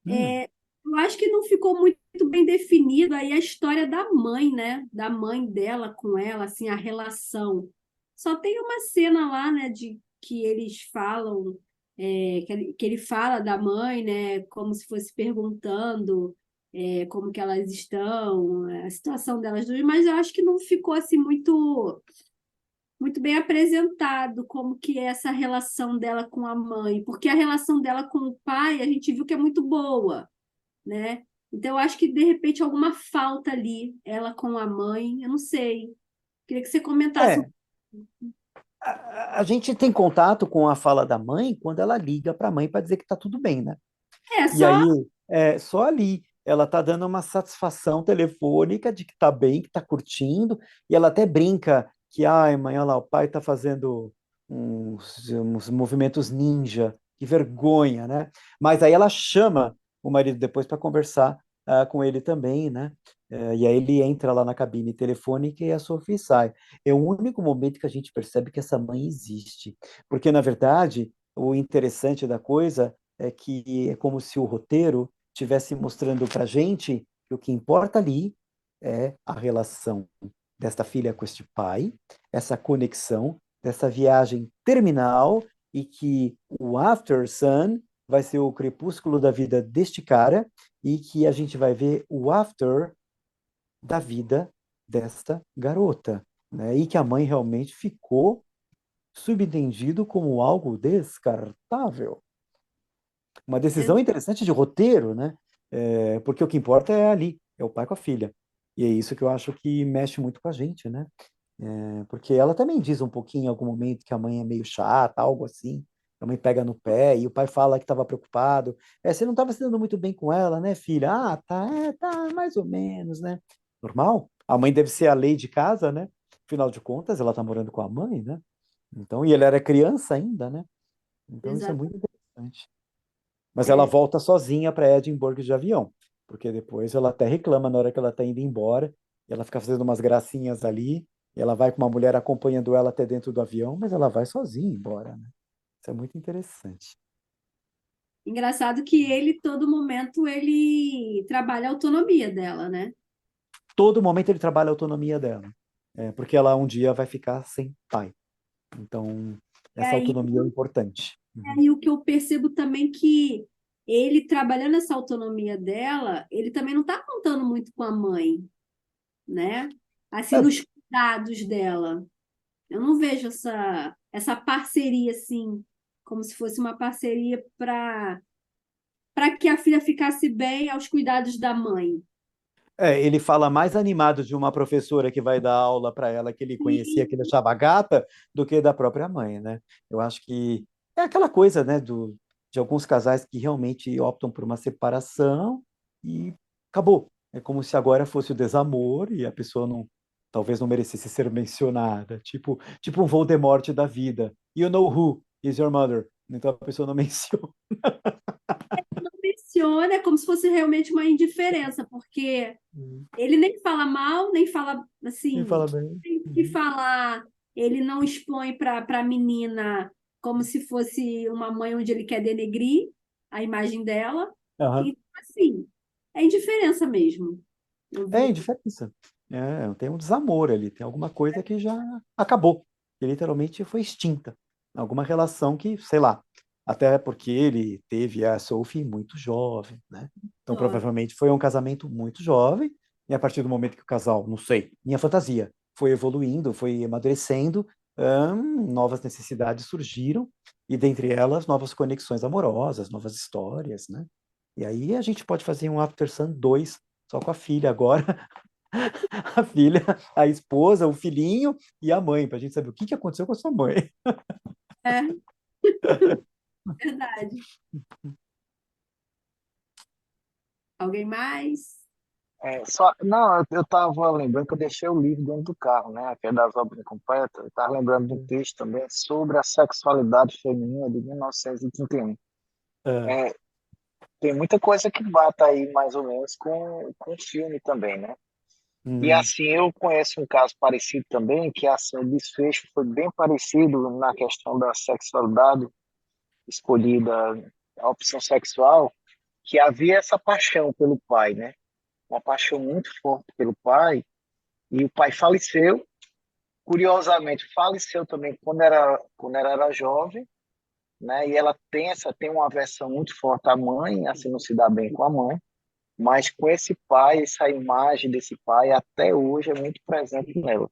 Hum. Eu acho que não ficou muito bem definido aí a história da mãe, né? Da mãe dela com ela, assim, a relação. Só tem uma cena lá, né, de que eles falam, que ele fala da mãe, né, como se fosse perguntando como que elas estão, a situação delas duas, mas eu acho que não ficou assim muito bem apresentado como que é essa relação dela com a mãe, porque a relação dela com o pai a gente viu que é muito boa, né? Então, eu acho que, de repente, alguma falta ali, ela com a mãe, eu não sei. Queria que você comentasse um É, a gente tem contato com a fala da mãe quando ela liga para a mãe para dizer que está tudo bem, né? É, E só aí, só ali, ela está dando uma satisfação telefônica de que está bem, que está curtindo, e ela até brinca que, ai, mãe, olha lá, o pai está fazendo uns movimentos ninja, que vergonha, né? Mas aí ela chama o marido depois para conversar com ele também, né? E aí ele entra lá na cabine telefônica e a Sophie sai. É o único momento que a gente percebe que essa mãe existe. Porque, na verdade, o interessante da coisa é que é como se o roteiro estivesse mostrando para a gente que o que importa ali é a relação desta filha com este pai, essa conexão, dessa viagem terminal, e que o After Sun vai ser o crepúsculo da vida deste cara, e que a gente vai ver o after da vida desta garota, né? E que a mãe realmente ficou subentendido como algo descartável. Uma decisão interessante de roteiro, né? Porque o que importa é ali, é o pai com a filha. E é isso que eu acho que mexe muito com a gente, né? Porque ela também diz um pouquinho em algum momento que a mãe é meio chata, algo assim. A mãe pega no pé e o pai fala que estava preocupado. Você não estava se dando muito bem com ela, né, filha? Ah, tá, tá, mais ou menos, né? Normal. A mãe deve ser a lei de casa, né? Afinal de contas, ela tá morando com a mãe, né? Então, e ele era criança ainda, né? Então, isso é Exato. muito interessante. Mas ela É, volta sozinha para Edimburgo de avião, porque depois ela até reclama na hora que ela está indo embora, e ela fica fazendo umas gracinhas ali, e ela vai com uma mulher acompanhando ela até dentro do avião, mas ela vai sozinha embora, né? Isso é muito interessante. engraçado que ele, todo momento, ele trabalha a autonomia dela, né? Todo momento ele trabalha a autonomia dela, porque ela um dia vai ficar sem pai. Então, E essa aí, autonomia é importante. Uhum. aí o que eu percebo também que ele trabalhando essa autonomia dela, ele também não está contando muito com a mãe, né? Assim, É, nos cuidados dela. Eu não vejo essa parceria assim, como se fosse uma parceria para que a filha ficasse bem aos cuidados da mãe. ele fala mais animado de uma professora que vai dar aula para ela que ele conhecia, que ele achava gata, do que da própria mãe, né? Eu acho que é aquela coisa, né, de alguns casais que realmente optam por uma separação e acabou. É como se agora fosse o desamor e a pessoa não, talvez não merecesse ser mencionada, tipo um Voldemort da vida. You know who is your mother? Então a pessoa não menciona. Menciona como se fosse realmente uma indiferença, porque ele nem fala mal, nem fala Quem assim, fala bem? tem que Uhum. falar, ele não expõe para a menina como se fosse uma mãe onde ele quer denegrir a imagem dela. Aham. E assim, é indiferença mesmo. Eu É vi. indiferença. Tem um desamor ali, tem alguma coisa que já acabou, que literalmente foi extinta. Alguma relação que, sei lá, até porque ele teve a Sophie muito jovem, né? Então Ó, provavelmente foi um casamento muito jovem, e a partir do momento que o casal, não sei, minha fantasia, foi evoluindo, foi amadurecendo, novas necessidades surgiram, e dentre elas, novas conexões amorosas, novas histórias, né? E aí a gente pode fazer um After Sun 2 só com a filha agora, a filha, a esposa, o filhinho e a mãe, para a gente saber o que aconteceu com a sua mãe. é verdade. Alguém mais? Não, eu tava lembrando que eu deixei o livro dentro do carro, né? Que é das obras incompletas. Eu tava lembrando de um texto também sobre a sexualidade feminina de 1931. Ah, É, tem muita coisa que bata aí mais ou menos com o filme também, né? E hum, assim, eu conheço um caso parecido também, que assim, o desfecho foi bem parecido na questão da sexualidade escolhida, a opção sexual, que havia essa paixão pelo pai, né? Uma paixão muito forte pelo pai, e o pai faleceu, curiosamente, faleceu também quando ela era jovem, né? E ela tem uma aversão muito forte à mãe, assim, não se dá bem com a mãe, mas com esse pai, essa imagem desse pai até hoje é muito presente nela,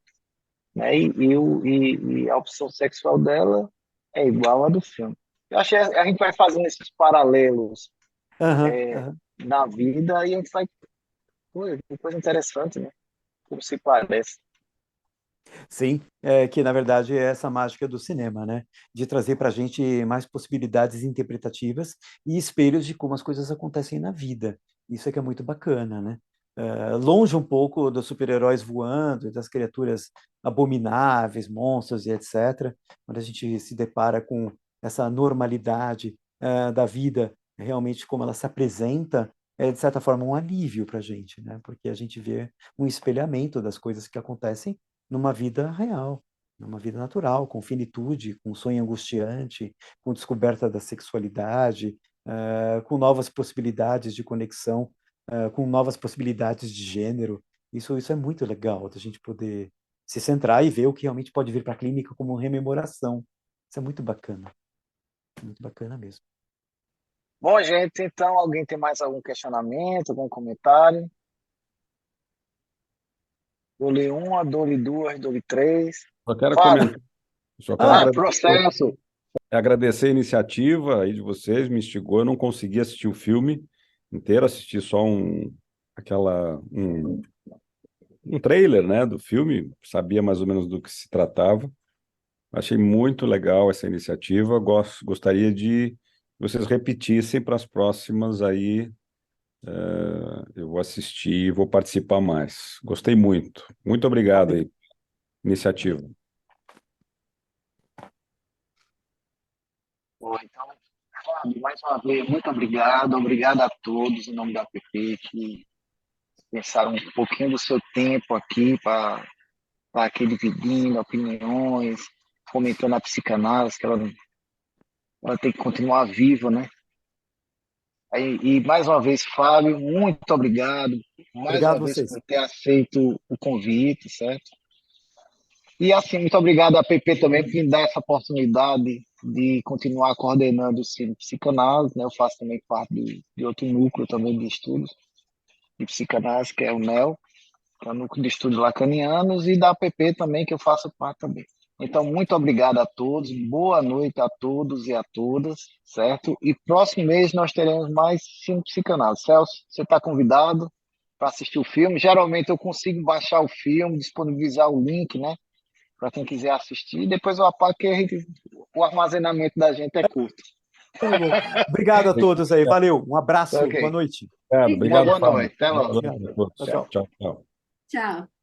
né? E a opção sexual dela é igual à do filme. Eu acho que a gente vai fazendo esses paralelos aham, aham. na vida e a gente vai, pô, que coisa interessante, né? Como se parece. Sim, que na verdade é essa mágica do cinema, né? De trazer para a gente mais possibilidades interpretativas e espelhos de como as coisas acontecem na vida. Isso é que é muito bacana, né? longe um pouco dos super-heróis voando e das criaturas abomináveis, monstros e etc. Quando a gente se depara com essa normalidade da vida, realmente como ela se apresenta, é de certa forma um alívio para a gente, né? Porque a gente vê um espelhamento das coisas que acontecem numa vida real, numa vida natural, com finitude, com sonho angustiante, com descoberta da sexualidade, com novas possibilidades de conexão, com novas possibilidades de gênero. Isso é muito legal, da gente poder se centrar e ver o que realmente pode vir para a clínica como rememoração. Isso é muito bacana mesmo. Bom, gente, então, alguém tem mais algum questionamento, algum comentário? Dou-lhe uma, dou-lhe duas, dou-lhe três. Só quero Fala. comentar, só quero Processo. agradecer a iniciativa aí de vocês, me instigou. Eu não consegui assistir o filme inteiro, assisti só um trailer, né, do filme, sabia mais ou menos do que se tratava. Achei muito legal essa iniciativa. Gostaria de que vocês repetissem para as próximas aí. Eu vou assistir e vou participar mais. Gostei muito. Muito obrigado aí, iniciativa. Bom, então, Fábio, mais uma vez, muito obrigado. Obrigado a todos, em nome da PP, que pensaram um pouquinho do seu tempo aqui para aqui dividindo opiniões, fomentando a psicanálise, que ela tem que continuar viva, né? E mais uma vez, Fábio, muito obrigado. Mais Obrigado uma vez vocês. por ter aceito o convite, certo? E assim, muito obrigado à PP também por me dar essa oportunidade de continuar coordenando o Cine Psicanálise, né? Eu faço também parte de outro núcleo também de estudos de psicanálise, que é o NEL, que é o Núcleo de Estudos Lacanianos, e da APP também, que eu faço parte também. Então, muito obrigado a todos, boa noite a todos e a todas, certo? E próximo mês nós teremos mais Cine Psicanálise. Celso, você está convidado para assistir o filme. Geralmente eu consigo baixar o filme, disponibilizar o link, né? Para quem quiser assistir. Depois eu apago, porque o armazenamento da gente é curto. Tá bom. Obrigado a todos aí. Valeu. Um abraço. Ok. Boa noite. Obrigado, Boa Fábio. noite. Até logo. Obrigado. Tchau, tchau. Tchau, tchau. Tchau.